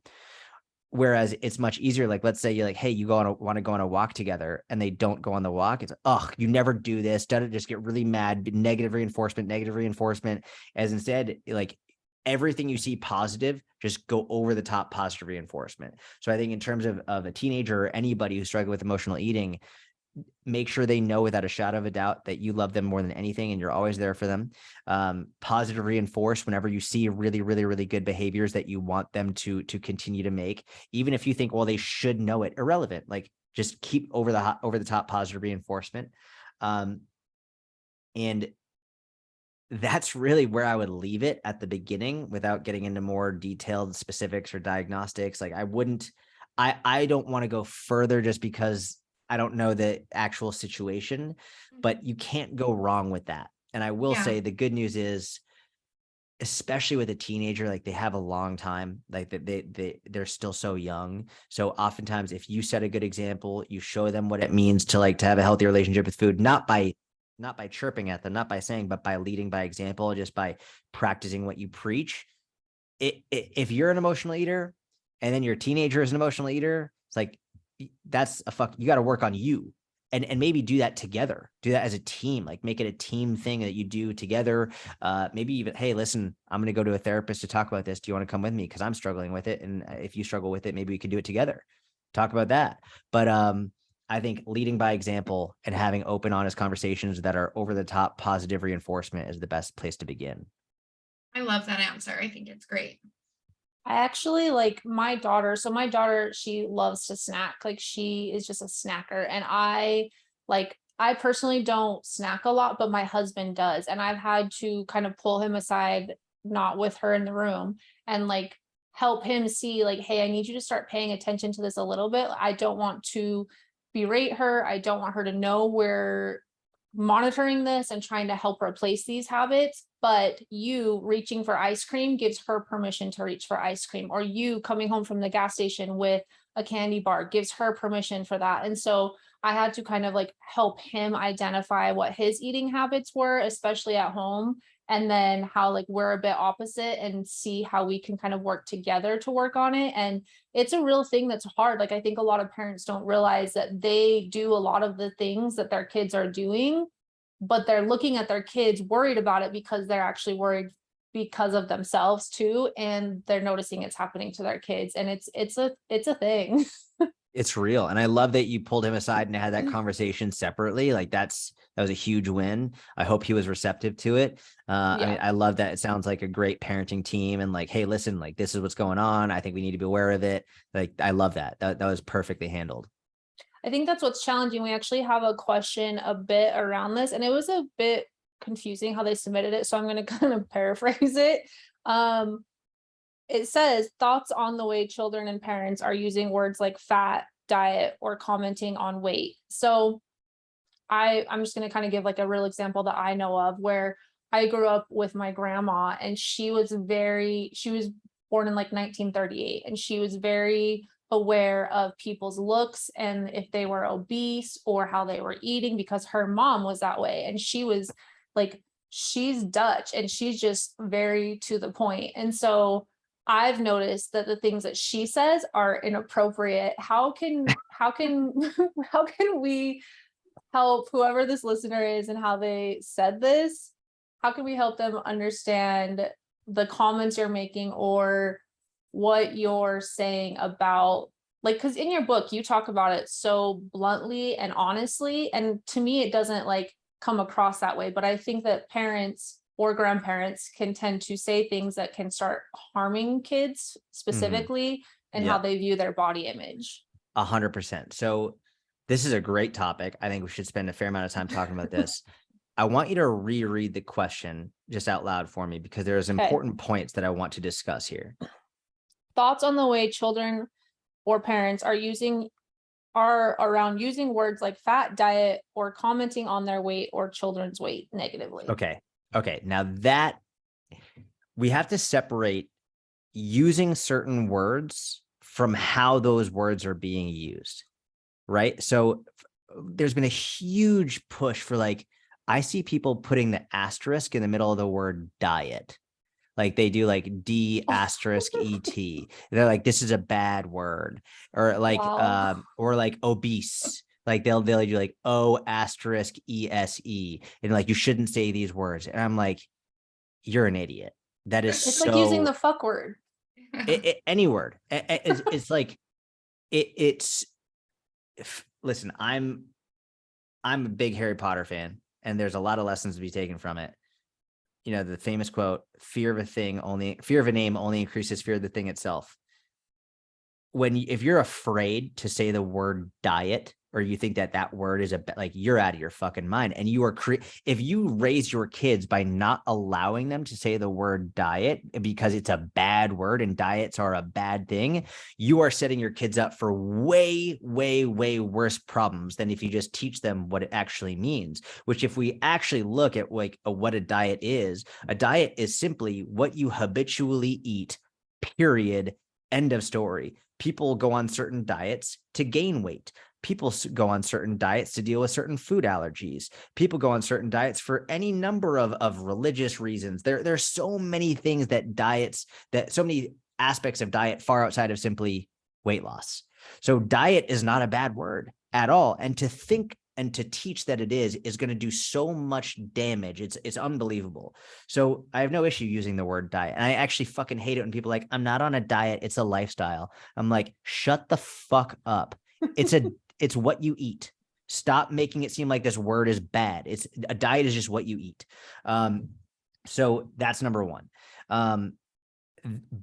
Whereas it's much easier. Like, let's say you're like, hey, you want to go on a walk together and they don't go on the walk. It's, oh, you never do this. Doesn't just get really mad, negative reinforcement, as instead, like everything you see positive, just go over the top positive reinforcement. So I think in terms of a teenager or anybody who's struggling with emotional eating, make sure they know without a shadow of a doubt that you love them more than anything and you're always there for them. Positive reinforce whenever you see really, really, really good behaviors that you want them to continue to make, even if you think, well, they should know it. Irrelevant. Like just keep over the top positive reinforcement. And that's really where I would leave it at the beginning without getting into more detailed specifics or diagnostics. Like I don't want to go further just because I don't know the actual situation, but you can't go wrong with that. And I will say the good news is, especially with a teenager, like they have a long time, like they're still so young. So oftentimes if you set a good example, you show them what it means to like to have a healthy relationship with food, not by chirping at them, not by saying, but by leading by example, just by practicing what you preach. If you're an emotional eater and then your teenager is an emotional eater, it's like, you got to work on you and maybe do that together, do that as a team, like make it a team thing that you do together. Maybe even, hey, listen, I'm going to go to a therapist to talk about this. Do you want to come with me? Cause I'm struggling with it. And if you struggle with it, maybe we can do it together, talk about that. But, I think leading by example and having open, honest conversations that are over the top positive reinforcement is the best place to begin. I love that answer. I think it's great. I actually like my daughter. So my daughter, she loves to snack. Like she is just a snacker. And I personally don't snack a lot, but my husband does. And I've had to kind of pull him aside, not with her in the room, and like help him see like, hey, I need you to start paying attention to this a little bit. I don't want to berate her. I don't want her to know we're monitoring this and trying to help replace these habits. But you reaching for ice cream gives her permission to reach for ice cream, or you coming home from the gas station with a candy bar gives her permission for that. And so I had to kind of like help him identify what his eating habits were, especially at home, and then how like we're a bit opposite, and see how we can kind of work together to work on it. And it's a real thing that's hard. Like I think a lot of parents don't realize that they do a lot of the things that their kids are doing, but they're looking at their kids worried about it because they're actually worried because of themselves too, and they're noticing it's happening to their kids. And it's a thing. It's real. And I love that you pulled him aside and had that conversation separately. Like that was a huge win. I hope he was receptive to it. I mean, I love that. It sounds like a great parenting team and like, hey, listen, like this is what's going on. I think we need to be aware of it. Like, I love that. That was perfectly handled. I think that's what's challenging. We actually have a question a bit around this, and it was a bit confusing how they submitted it. So I'm going to kind of paraphrase it. It says thoughts on the way children and parents are using words like fat, diet, or commenting on weight. So I'm just going to kind of give like a real example that I know of, where I grew up with my grandma, and she was born in like 1938, and she was very aware of people's looks and if they were obese or how they were eating, because her mom was that way. And she was like, she's Dutch and she's just very to the point. And so I've noticed that the things that she says are inappropriate. How can how can we help whoever this listener is and how they said this? How can we help them understand the comments you're making or what you're saying about, like, because in your book you talk about it so bluntly and honestly, and to me it doesn't like come across that way, but I think that parents or grandparents can tend to say things that can start harming kids specifically and how Yeah, they view their body image. 100%. So this is a great topic. I think we should spend a fair amount of time talking about this. I want you to reread the question just out loud for me because there's Okay. important points that I want to discuss here. Thoughts on the way children or parents are around using words like fat, diet, or commenting on their weight or children's weight negatively. Okay. Now that we have to separate using certain words from how those words are being used, right? So there's been a huge push for like, I see people putting the asterisk in the middle of the word diet. Like they do like D asterisk ET. They're like, this is a bad word. Or like, Wow. or like obese. Like they'll do like O asterisk ESE. And like, you shouldn't say these words. And I'm like, you're an idiot. That is It's like using the so fuck word. any word. It's like it's listen, I'm a big Harry Potter fan, and there's a lot of lessons to be taken from it. You know, the famous quote, fear of a name only increases fear of the thing itself. If you're afraid to say the word diet, or you think that word is like, you're out of your fucking mind. And you are if you raise your kids by not allowing them to say the word diet because it's a bad word and diets are a bad thing, you are setting your kids up for way, way, way worse problems than if you just teach them what it actually means. Which, if we actually look at like what a diet is simply what you habitually eat, period, end of story. People go on certain diets to gain weight. People go on certain diets to deal with certain food allergies. People go on certain diets for any number of religious reasons. There's so many things so many aspects of diet far outside of simply weight loss. So diet is not a bad word at all. And to think and to teach that it is going to do so much damage. It's unbelievable. So I have no issue using the word diet. And I actually fucking hate it when people are like, I'm not on a diet, it's a lifestyle. I'm like, shut the fuck up. It's what you eat. Stop making it seem like this word is bad. It's a diet is just what you eat. So that's number one.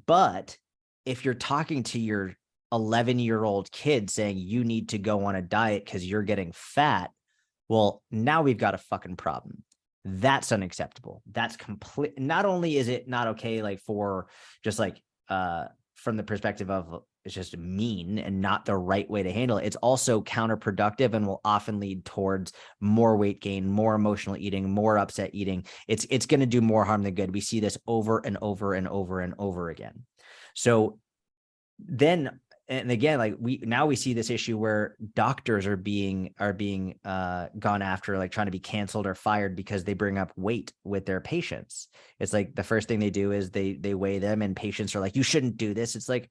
But if you're talking to your 11-year-old kid saying you need to go on a diet because you're getting fat, well, now we've got a fucking problem. That's unacceptable. That's complete. Not only is it not okay, like for just like from the perspective of it's just mean and not the right way to handle it, it's also counterproductive and will often lead towards more weight gain, more emotional eating, more upset eating. It's going to do more harm than good. We see this over and over and over and over again. So then, and again, like we see this issue where doctors are being gone after, like trying to be canceled or fired because they bring up weight with their patients. It's like the first thing they do is they weigh them, and patients are like, you shouldn't do this. It's like,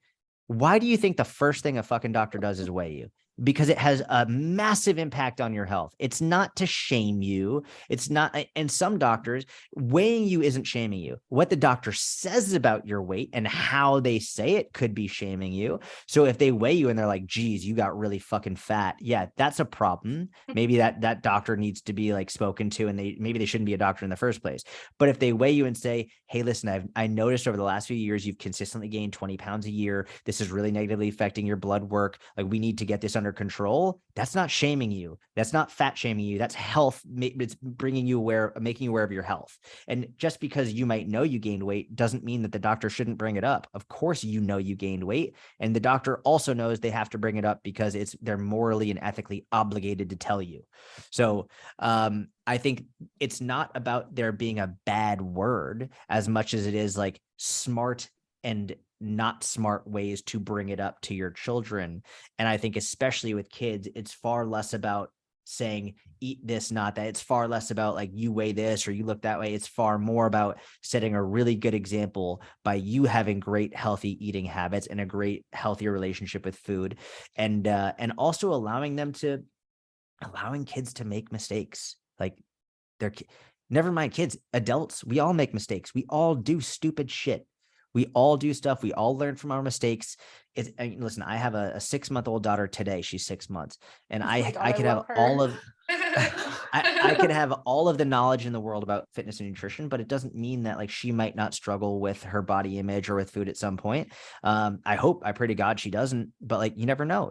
why do you think the first thing a fucking doctor does is weigh you? Because it has a massive impact on your health. It's not to shame you. It's not. And some doctors, weighing you isn't shaming you. What the doctor says about your weight and how they say it could be shaming you. So if they weigh you and they're like, geez, you got really fucking fat. Yeah, that's a problem. Maybe that doctor needs to be like spoken to, and maybe they shouldn't be a doctor in the first place. But if they weigh you and say, hey, listen, I noticed over the last few years, you've consistently gained 20 pounds a year. This is really negatively affecting your blood work. Like, we need to get this under control. That's not shaming you. That's not fat shaming you. That's health. It's bringing you aware, making you aware of your health. And just because you might know you gained weight doesn't mean that the doctor shouldn't bring it up. Of course, you know you gained weight, and the doctor also knows they have to bring it up because they're morally and ethically obligated to tell you. So I think it's not about there being a bad word as much as it is like smart and not smart ways to bring it up to your children. And I think especially with kids, it's far less about saying eat this, not that. It's far less about like you weigh this or you look that way. It's far more about setting a really good example by you having great healthy eating habits and a great healthier relationship with food, and also allowing kids to make mistakes. Like they're never mind kids, adults, we all make mistakes. We all do stupid shit. We all do stuff. We all learn from our mistakes. Listen, I have a 6-month-old daughter today. She's 6 months, and Oh my God, I could I have love her. all of I could have all of the knowledge in the world about fitness and nutrition, but it doesn't mean that like she might not struggle with her body image or with food at some point. I pray to God she doesn't, but like, you never know.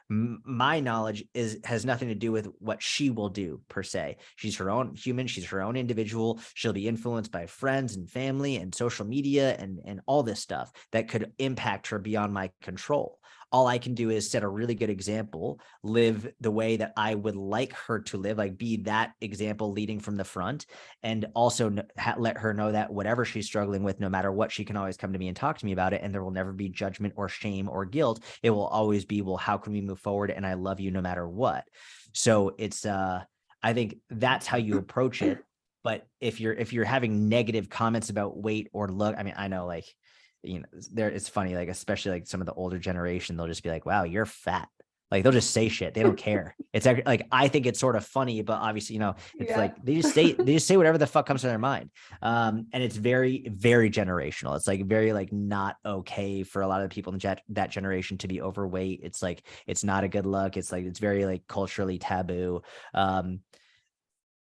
My knowledge has nothing to do with what she will do per se. She's her own human. She's her own individual. She'll be influenced by friends and family and social media and all this stuff that could impact her beyond my control. All I can do is set a really good example, live the way that I would like her to live, like be that example leading from the front, and also let her know that whatever she's struggling with, no matter what, she can always come to me and talk to me about it. And there will never be judgment or shame or guilt. It will always be, well, how can we move forward? And I love you no matter what. So it's, I think that's how you approach it. But if you're having negative comments about weight or look, I mean, I know like, it's funny, like, especially like some of the older generation, they'll just be like, wow, you're fat. Like they'll just say shit. They don't care. It's like, I think it's sort of funny, but obviously, it's like, they just say whatever the fuck comes to their mind. And it's very, very generational. It's like very, like not okay for a lot of the people in that generation to be overweight. It's like, it's not a good look. It's like, it's very like culturally taboo.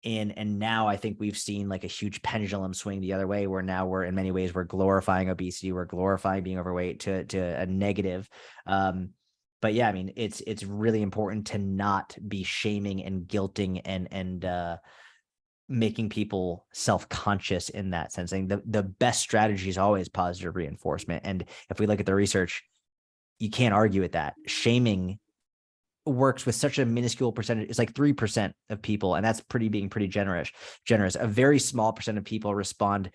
And now I think we've seen like a huge pendulum swing the other way, where now we're in many ways, we're glorifying obesity, we're glorifying being overweight to a negative. But yeah, I mean, it's really important to not be shaming and guilting and making people self-conscious in that sense. I think the best strategy is always positive reinforcement. And if we look at the research, you can't argue with that. Shaming works with such a minuscule percentage. It's like 3% of people, and that's being pretty generous. A very small percent of people respond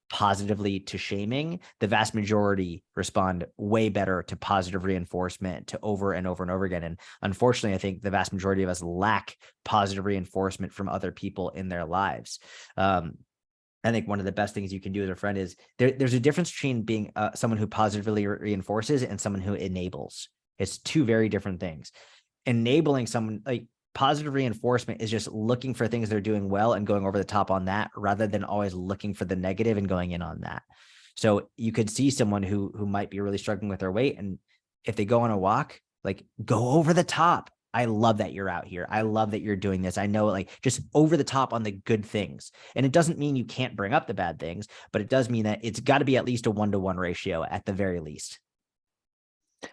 positively to shaming. The vast majority respond way better to positive reinforcement, to over and over and over again. And unfortunately, I think the vast majority of us lack positive reinforcement from other people in their lives. I think one of the best things you can do as a friend is there's a difference between being someone who positively reinforces and someone who enables. It's two very different things. Enabling someone, like positive reinforcement, is just looking for things they're doing well and going over the top on that, rather than always looking for the negative and going in on that. So you could see someone who might be really struggling with their weight, and if they go on a walk, like go over the top. I love that you're out here. I love that you're doing this. I know, like, just over the top on the good things. And it doesn't mean you can't bring up the bad things, but it does mean that it's got to be at least a 1-to-1 ratio at the very least.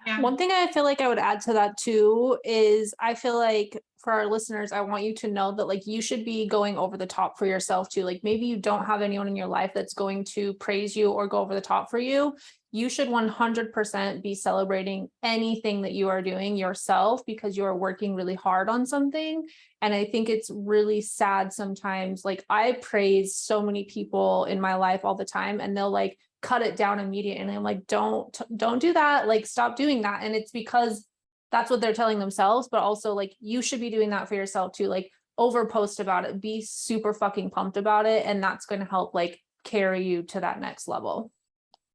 Yeah. One thing I feel like I would add to that too is, I feel like for our listeners, I want you to know that like you should be going over the top for yourself too. Like maybe you don't have anyone in your life that's going to praise you or go over the top for you. You should 100% be celebrating anything that you are doing yourself, because you are working really hard on something. And I think it's really sad sometimes. Like I praise so many people in my life all the time, and they'll like cut it down immediately. And I'm like, don't do that. Like, stop doing that. And it's because that's what they're telling themselves, but also like, you should be doing that for yourself too. Like over post about it, be super fucking pumped about it. And that's going to help like carry you to that next level.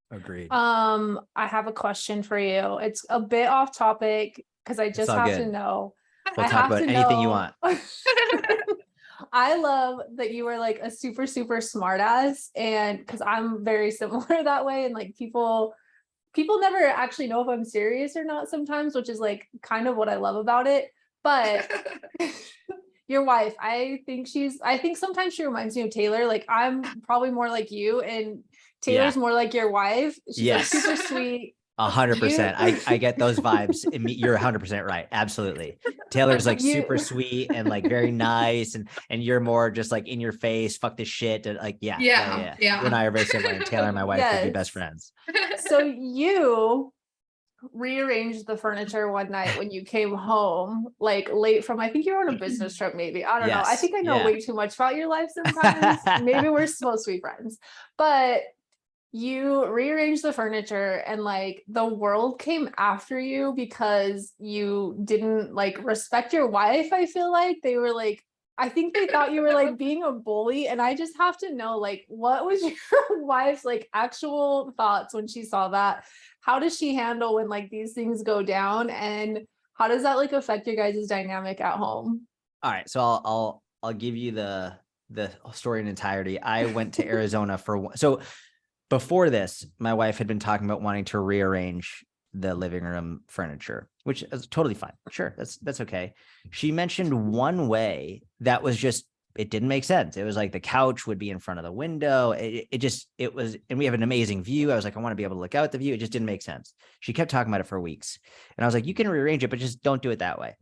Agreed. I have a question for you. It's a bit off topic because I just have to know. We'll talk about anything you want. I love that you were like a super, super smart ass, and because I'm very similar that way. And like people never actually know if I'm serious or not sometimes, which is like kind of what I love about it. But your wife, I think sometimes she reminds me of Taylor. Like I'm probably more like you, and Taylor's more like your wife. She's like super sweet. 100%. I get those vibes. You're 100% right. Absolutely. Taylor's like super sweet and like very nice, and you're more just like in your face, fuck this shit. And like, yeah. You and I are very similar, and Taylor and my wife could be best friends. So you rearranged the furniture one night when you came home, like late from, I think you were on a business trip, maybe. I don't know. I think I know way too much about your life sometimes. Maybe we're supposed to be friends, but you rearranged the furniture and like the world came after you because you didn't like respect your wife. I feel like they were like, I think they thought you were like being a bully. And I just have to know, like, what was your wife's like actual thoughts when she saw that? How does she handle when like these things go down? And how does that like affect your guys' dynamic at home? All right, so I'll give you the story in entirety. I went to Arizona so before this, my wife had been talking about wanting to rearrange the living room furniture, which is totally fine. Sure, that's okay. She mentioned one way that was just, it didn't make sense. It was like the couch would be in front of the window. It was, and we have an amazing view. I was like, I want to be able to look out the view. It just didn't make sense. She kept talking about it for weeks. And I was like, you can rearrange it, but just don't do it that way.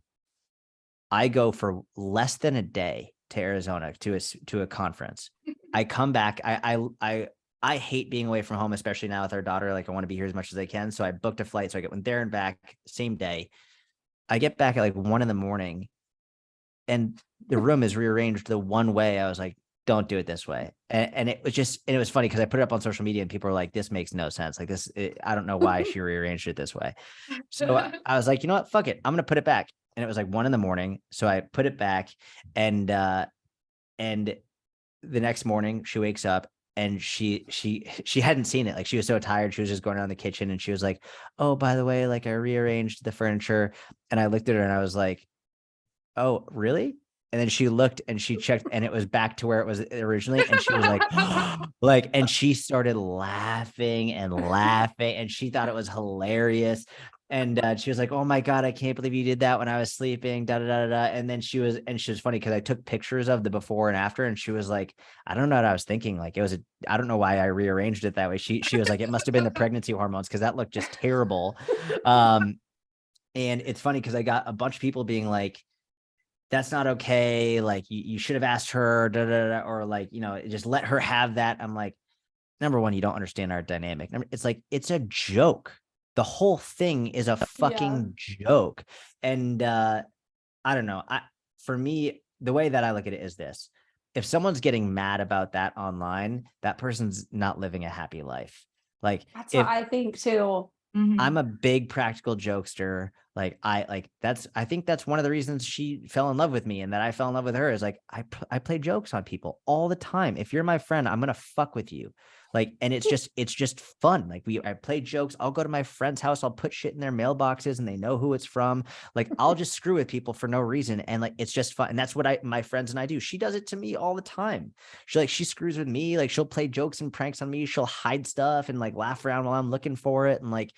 I go for less than a day to Arizona to a conference. I come back. I hate being away from home, especially now with our daughter. Like I want to be here as much as I can. So I booked a flight. So I went there and back same day. I get back at like 1 a.m. and the room is rearranged the one way. I was like, don't do it this way. And it was funny because I put it up on social media and people were like, this makes no sense. Like I don't know why she rearranged it this way. So I was like, you know what? Fuck it. I'm going to put it back. And it was like 1 a.m. So I put it back and the next morning she wakes up and she hadn't seen it. Like she was so tired. She was just going around the kitchen and she was like, oh, by the way, like I rearranged the furniture. And I looked at her and I was like, oh, really? And then she looked and she checked and it was back to where it was originally. And she was like, and she started laughing and she thought it was hilarious. And she was like, oh my God, I can't believe you did that when I was sleeping, da, da, da, da. And then she was funny because I took pictures of the before and after. And she was like, I don't know what I was thinking. Like I don't know why I rearranged it that way. She was like, it must've been the pregnancy hormones because that looked just terrible. And it's funny because I got a bunch of people being like, that's not okay. Like you should have asked her, da, da, da, or like, just let her have that. I'm like, number one, you don't understand our dynamic. It's like, it's a joke. The whole thing is a fucking joke. And I don't know. For me, the way that I look at it is this. If someone's getting mad about that online, that person's not living a happy life. Like that's what I think too. I'm a big practical jokester. I think that's one of the reasons she fell in love with me and that I fell in love with her is like, I play jokes on people all the time. If you're my friend, I'm going to fuck with you. Like, and it's just fun. Like I play jokes. I'll go to my friend's house. I'll put shit in their mailboxes and they know who it's from. Like I'll just screw with people for no reason. And like, it's just fun. And that's what my friends and I do. She does it to me all the time. She screws with me. Like she'll play jokes and pranks on me. She'll hide stuff and like laugh around while I'm looking for it. And like,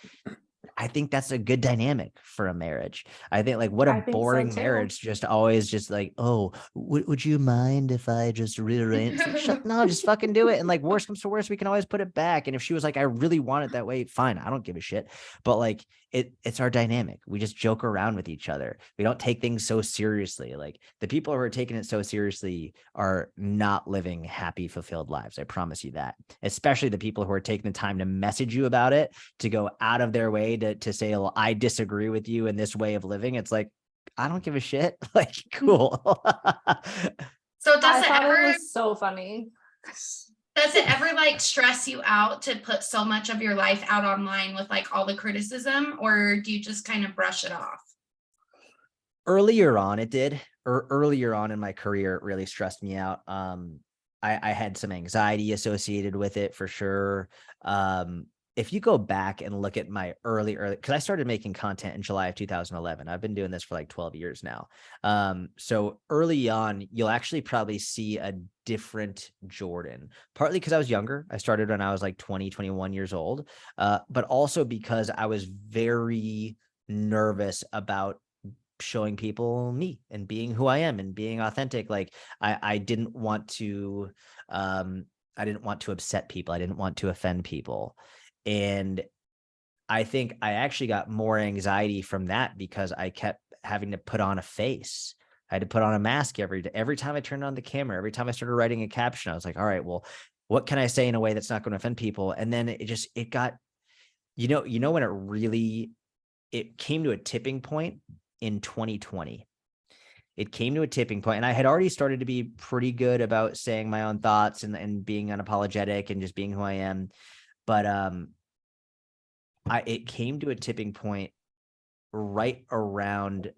I think that's a good dynamic for a marriage. I think like what a boring marriage, just always just like, oh, would you mind if I just rearrange? Like, no, just fucking do it. And like worst comes to worst, we can always put it back. And if she was like, I really want it that way, fine. I don't give a shit. But like it's our dynamic. We just joke around with each other. We don't take things so seriously. Like the people who are taking it so seriously are not living happy, fulfilled lives. I promise you that, especially the people who are taking the time to message you about it, to go out of their way to say, well, I disagree with you in this way of living. It's like, I don't give a shit. Like, cool. So does it ever, it was so funny. Does it ever like stress you out to put so much of your life out online with like all the criticism, or do you just kind of brush it off? Earlier on, it did. Earlier on in my career, it really stressed me out. I had some anxiety associated with it for sure. If you go back and look at my early, because I started making content in July of 2011. I've been doing this for like 12 years now. So early on, you'll actually probably see a different Jordan, partly because I was younger. I started when I was like 20, 21 years old, but also because I was very nervous about showing people me and being who I am and being authentic. Like I didn't want to upset people. I didn't want to offend people. And I think I actually got more anxiety from that because I kept having to put on a face. I had to put on a mask every day. Every time I turned on the camera, every time I started writing a caption, I was like, all right, well, what can I say in a way that's not going to offend people? And then it got, when it came to a tipping point in 2020. It came to a tipping point, and I had already started to be pretty good about saying my own thoughts and being unapologetic and just being who I am. But it came to a tipping point right around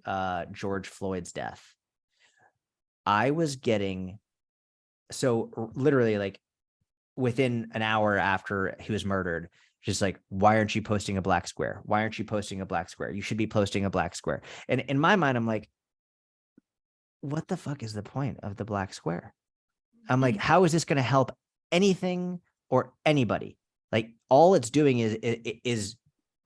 George Floyd's death. I was getting, so literally like within an hour after he was murdered, just like, why aren't you posting a black square? Why aren't you posting a black square? You should be posting a black square. And in my mind, I'm like, what the fuck is the point of the black square? I'm like, how is this going to help anything or anybody? Like, all it's doing is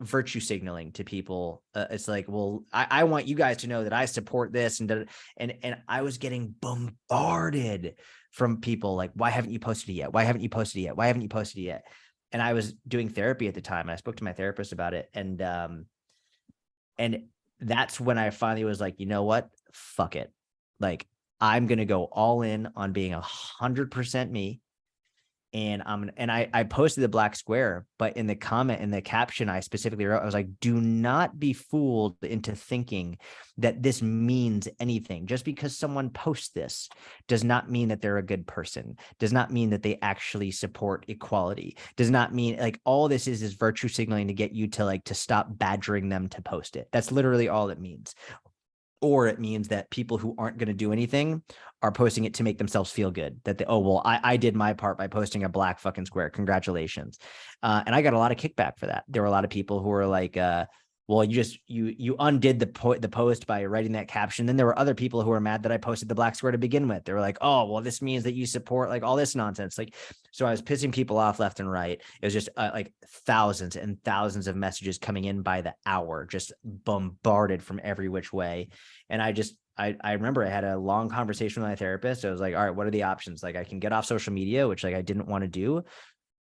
virtue signaling to people. It's like, well, I want you guys to know that I support this, and I was getting bombarded from people like, why haven't you posted it yet? Why haven't you posted it yet? Why haven't you posted it yet? And I was doing therapy at the time, and I spoke to my therapist about it, and that's when I finally was like, you know what? Fuck it. Like, I'm gonna go all in on being 100% me. And I posted the black square, but in the comment, in the caption, I specifically wrote, I was like, do not be fooled into thinking that this means anything. Just because someone posts this does not mean that they're a good person, does not mean that they actually support equality, does not mean, like, all this is virtue signaling to get you to stop badgering them to post it. That's literally all it means. Or it means that people who aren't going to do anything are posting it to make themselves feel good, that I did my part by posting a black fucking square. Congratulations. And I got a lot of kickback for that. There were a lot of people who were like, well, you undid the post by writing that caption. Then there were other people who were mad that I posted the black square to begin with. They were like, oh, well, this means that you support like all this nonsense. Like, so I was pissing people off left and right. It was just like thousands and thousands of messages coming in by the hour, just bombarded from every which way. And I remember I had a long conversation with my therapist. I was like, all right, what are the options? Like, I can get off social media, which like I didn't want to do,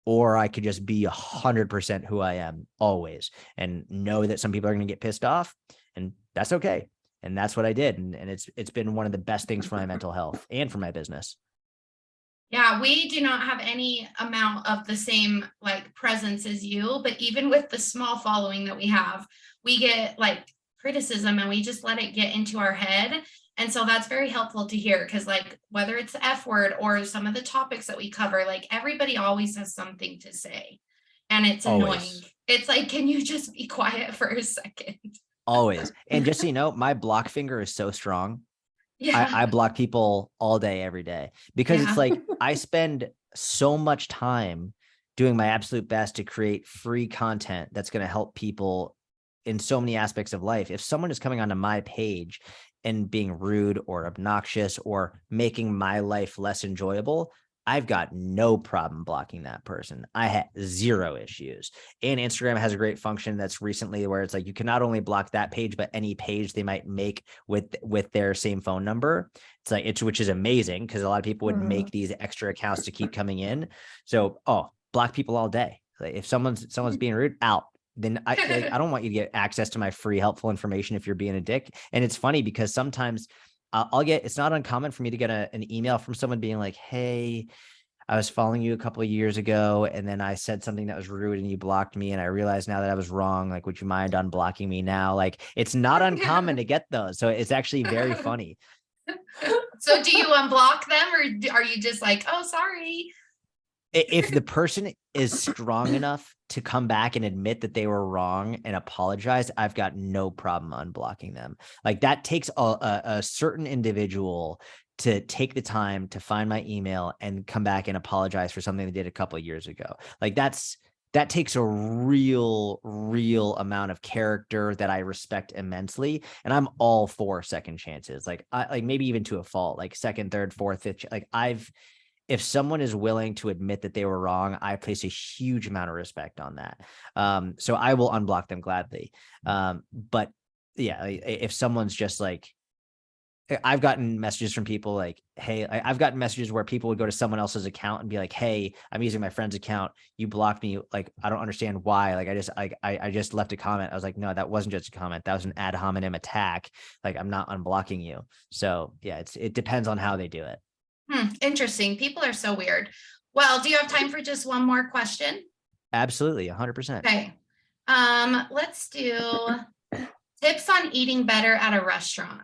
or I could just be 100% who I am always, and know that some people are going to get pissed off, and that's okay. And that's what I did. And it's been one of the best things for my mental health and for my business. Yeah, we do not have any amount of the same like presence as you, but even with the small following that we have, we get like criticism and we just let it get into our head. And so that's very helpful to hear, because like whether it's the F word or some of the topics that we cover, like everybody always has something to say. And it's annoying. Always. It's like, can you just be quiet for a second? Always. And just so you know, my block finger is so strong. Yeah. I block people all day, every day, because Yeah. it's like I spend so much time doing my absolute best to create free content that's going to help people in so many aspects of life. If someone is coming onto my page and being rude or obnoxious or making my life less enjoyable, I've got no problem blocking that person. I had zero issues. And Instagram has a great function that's recently where it's like, you can not only block that page, but any page they might make with their same phone number. It's like, which is amazing, because a lot of people would make these extra accounts to keep coming in. So, block people all day. Like, if someone's being rude, out. Then I don't want you to get access to my free helpful information if you're being a dick. And it's funny because sometimes it's not uncommon for me to get an email from someone being like, hey, I was following you a couple of years ago, and then I said something that was rude and you blocked me, and I realized now that I was wrong. Like, would you mind unblocking me now? Like, it's not uncommon to get those. So it's actually very funny. So do you unblock them, or are you just like, oh, sorry? If the person is strong enough to come back and admit that they were wrong and apologize, I've got no problem unblocking them. Like, that takes a certain individual to take the time to find my email and come back and apologize for something they did a couple of years ago. Like, that takes a real amount of character that I respect immensely. And I'm all for second chances. Like, maybe even to a fault, like second, third, fourth, fifth. Like, if someone is willing to admit that they were wrong, I place a huge amount of respect on that. So I will unblock them gladly. But yeah, if someone's just like, I've gotten messages from people like, hey, I've gotten messages where people would go to someone else's account and be like, hey, I'm using my friend's account. You blocked me. Like, I don't understand why. Like, I just left a comment. I was like, no, that wasn't just a comment. That was an ad hominem attack. Like, I'm not unblocking you. So yeah, it depends on how they do it. Interesting. People are so weird. Well, do you have time for just one more question? Absolutely. 100%. Okay. Let's do tips on eating better at a restaurant.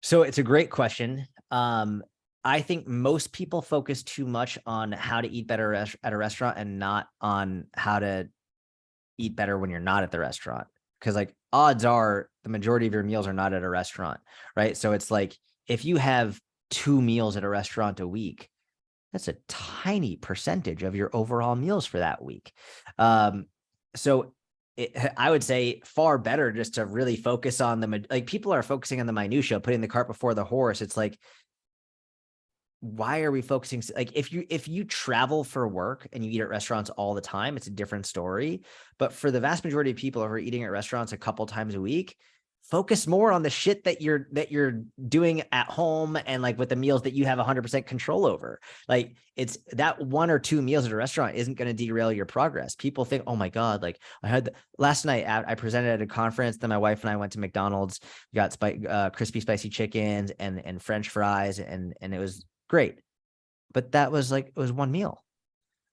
So it's a great question. I think most people focus too much on how to eat better at a restaurant and not on how to eat better when you're not at the restaurant. Because like odds are the majority of your meals are not at a restaurant, right? So it's like if you have 2 meals at a restaurant a week, that's a tiny percentage of your overall meals for that week. So I would say far better just to really focus on like people are focusing on the minutia, putting the cart before the horse. It's like, why are we focusing? Like if you travel for work and you eat at restaurants all the time, it's a different story. But for the vast majority of people who are eating at restaurants a couple times a week, focus more on the shit that you're doing at home and like with the meals that you have 100% control over. Like it's that 1 or 2 meals at a restaurant isn't going to derail your progress. People think, oh my God, like I had last night I presented at a conference. Then my wife and I went to McDonald's, we got crispy spicy chickens and French fries and it was great. But that was like, it was 1 meal.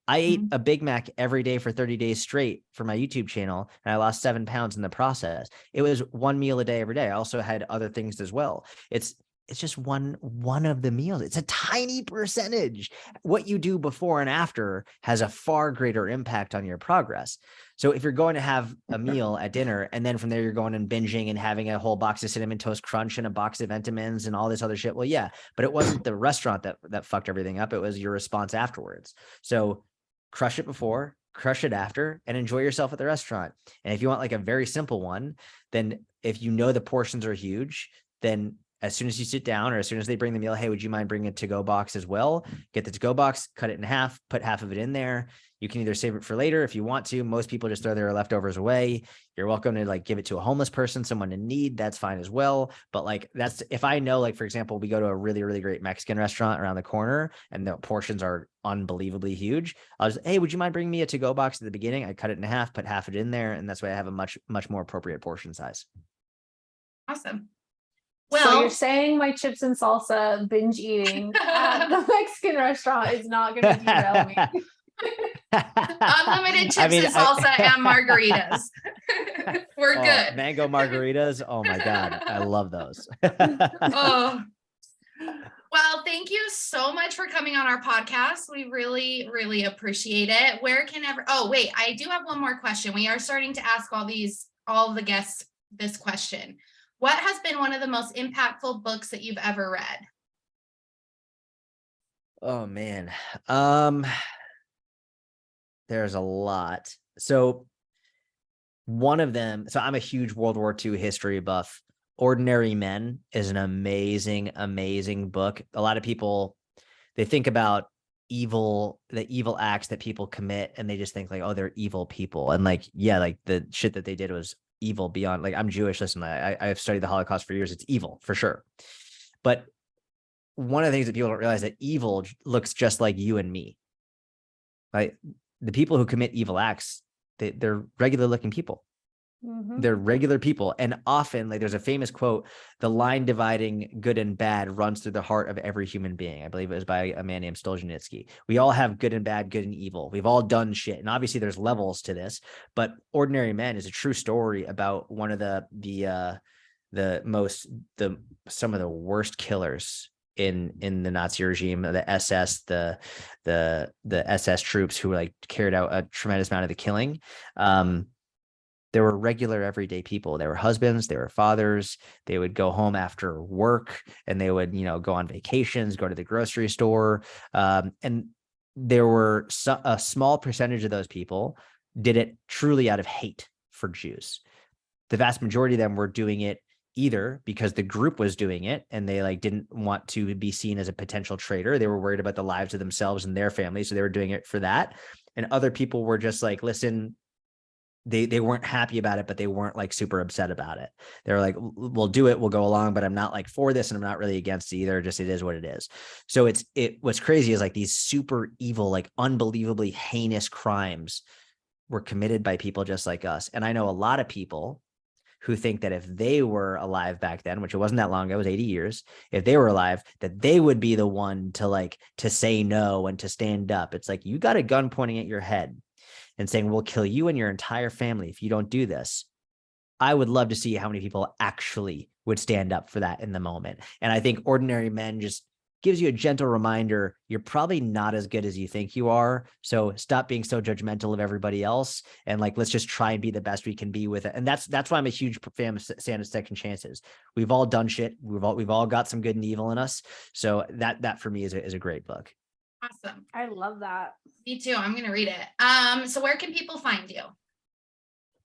I ate a Big Mac every day for 30 days straight for my YouTube channel, and I lost 7 pounds in the process. It was 1 meal a day every day. I also had other things as well. It's just one of the meals. It's a tiny percentage. What you do before and after has a far greater impact on your progress. So if you're going to have a meal at dinner and then from there you're going and binging and having a whole box of Cinnamon Toast Crunch and a box of Entenmann's and all this other shit, well, yeah, but it wasn't the restaurant that fucked everything up. It was your response afterwards. So crush it before, crush it after, and enjoy yourself at the restaurant. And if you want like a very simple one, then if you know the portions are huge, then as soon as you sit down or as soon as they bring the meal, hey, would you mind bringing a to-go box as well? Get the to-go box, cut it in half, put half of it in there. You can either save it for later if you want to. Most people just throw their leftovers away. You're welcome to like give it to a homeless person, someone in need. That's fine as well. But like that's if I know, like, for example, we go to a really, really great Mexican restaurant around the corner and the portions are unbelievably huge. I'll just, hey, would you mind bringing me a to-go box at the beginning? I cut it in half, put half of it in there. And that's why I have a much, much more appropriate portion size. Awesome. Well, Well, so you're saying my chips and salsa binge eating at the Mexican restaurant is not going to derail me. Unlimited chips and salsa and margaritas. We're good. Mango margaritas. Oh my God. I love those. Oh. Well, thank you so much for coming on our podcast. We really, really appreciate it. Oh, wait, I do have one more question. We are starting to ask all the guests this question. What has been one of the most impactful books that you've ever read? Oh man. There's a lot. So one of them, so I'm a huge World War II history buff. Ordinary Men is an amazing, amazing book. A lot of people, they think about the evil acts that people commit and they just think like, oh, they're evil people. And like, yeah, like the shit that they did was evil beyond, like, I'm Jewish. Listen, I've studied the Holocaust for years. It's evil for sure. But one of the things that people don't realize that evil looks just like you and me. Like the people who commit evil acts, they're regular looking people. Mm-hmm. They're regular people. And often, like there's a famous quote, the line dividing good and bad runs through the heart of every human being. I believe it was by a man named Solzhenitsyn. We all have good and bad, good and evil. We've all done shit. And obviously there's levels to this, but Ordinary Men is a true story about one of some of the worst killers in the Nazi regime, the SS, the SS troops who like carried out a tremendous amount of the killing. There were regular everyday people. They were husbands, they were fathers. They would go home after work and they would, go on vacations, go to the grocery store. And there were a small percentage of those people did it truly out of hate for Jews. The vast majority of them were doing it either because the group was doing it and they like didn't want to be seen as a potential traitor. They were worried about the lives of themselves and their families. So they were doing it for that. And other people were just like, listen, they weren't happy about it, but they weren't like super upset about it. They were like, we'll do it. We'll go along, but I'm not like for this. And I'm not really against it either. Just, it is what it is. So what's crazy is like these super evil, like unbelievably heinous crimes were committed by people just like us. And I know a lot of people who think that if they were alive back then, which it wasn't that long ago, it was 80 years, if they were alive, that they would be the one to say no and to stand up. It's like, you got a gun pointing at your head and saying, we'll kill you and your entire family if you don't do this. I would love to see how many people actually would stand up for that in the moment. And I think Ordinary Men just gives you a gentle reminder, you're probably not as good as you think you are. So stop being so judgmental of everybody else. And like, let's just try and be the best we can be with it. And that's why I'm a huge fan of second chances. We've all done shit. We've all got some good and evil in us. So that for me is a great book. Awesome. I love that. Me too. I'm going to read it. So where can people find you?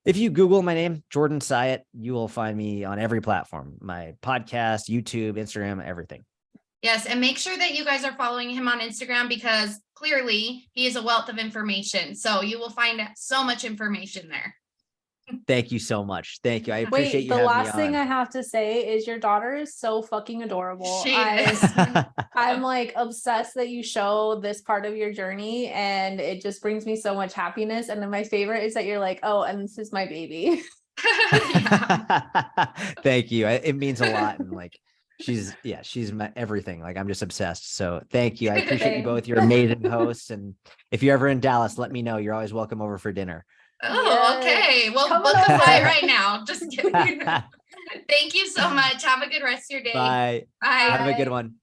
If you Google my name, Jordan Syatt, you will find me on every platform, my podcast, YouTube, Instagram, everything. Yes. And make sure that you guys are following him on Instagram, because clearly he is a wealth of information. So you will find so much information there. Thank you so much. Thank you. I appreciate you the having me last thing on. I have to say is your daughter is so fucking adorable. She is. I'm like obsessed that you show this part of your journey, and it just brings me so much happiness. And then my favorite is that you're like, oh, and this is my baby. Thank you. It means a lot. And like, she's my everything. Like, I'm just obsessed. So thank you. I appreciate you both. You're amazing hosts. And if you're ever in Dallas, let me know. You're always welcome over for dinner. Oh, okay. Well, book a flight right now. Just kidding. Thank you so much. Have a good rest of your day. Bye. Bye. Have a good one.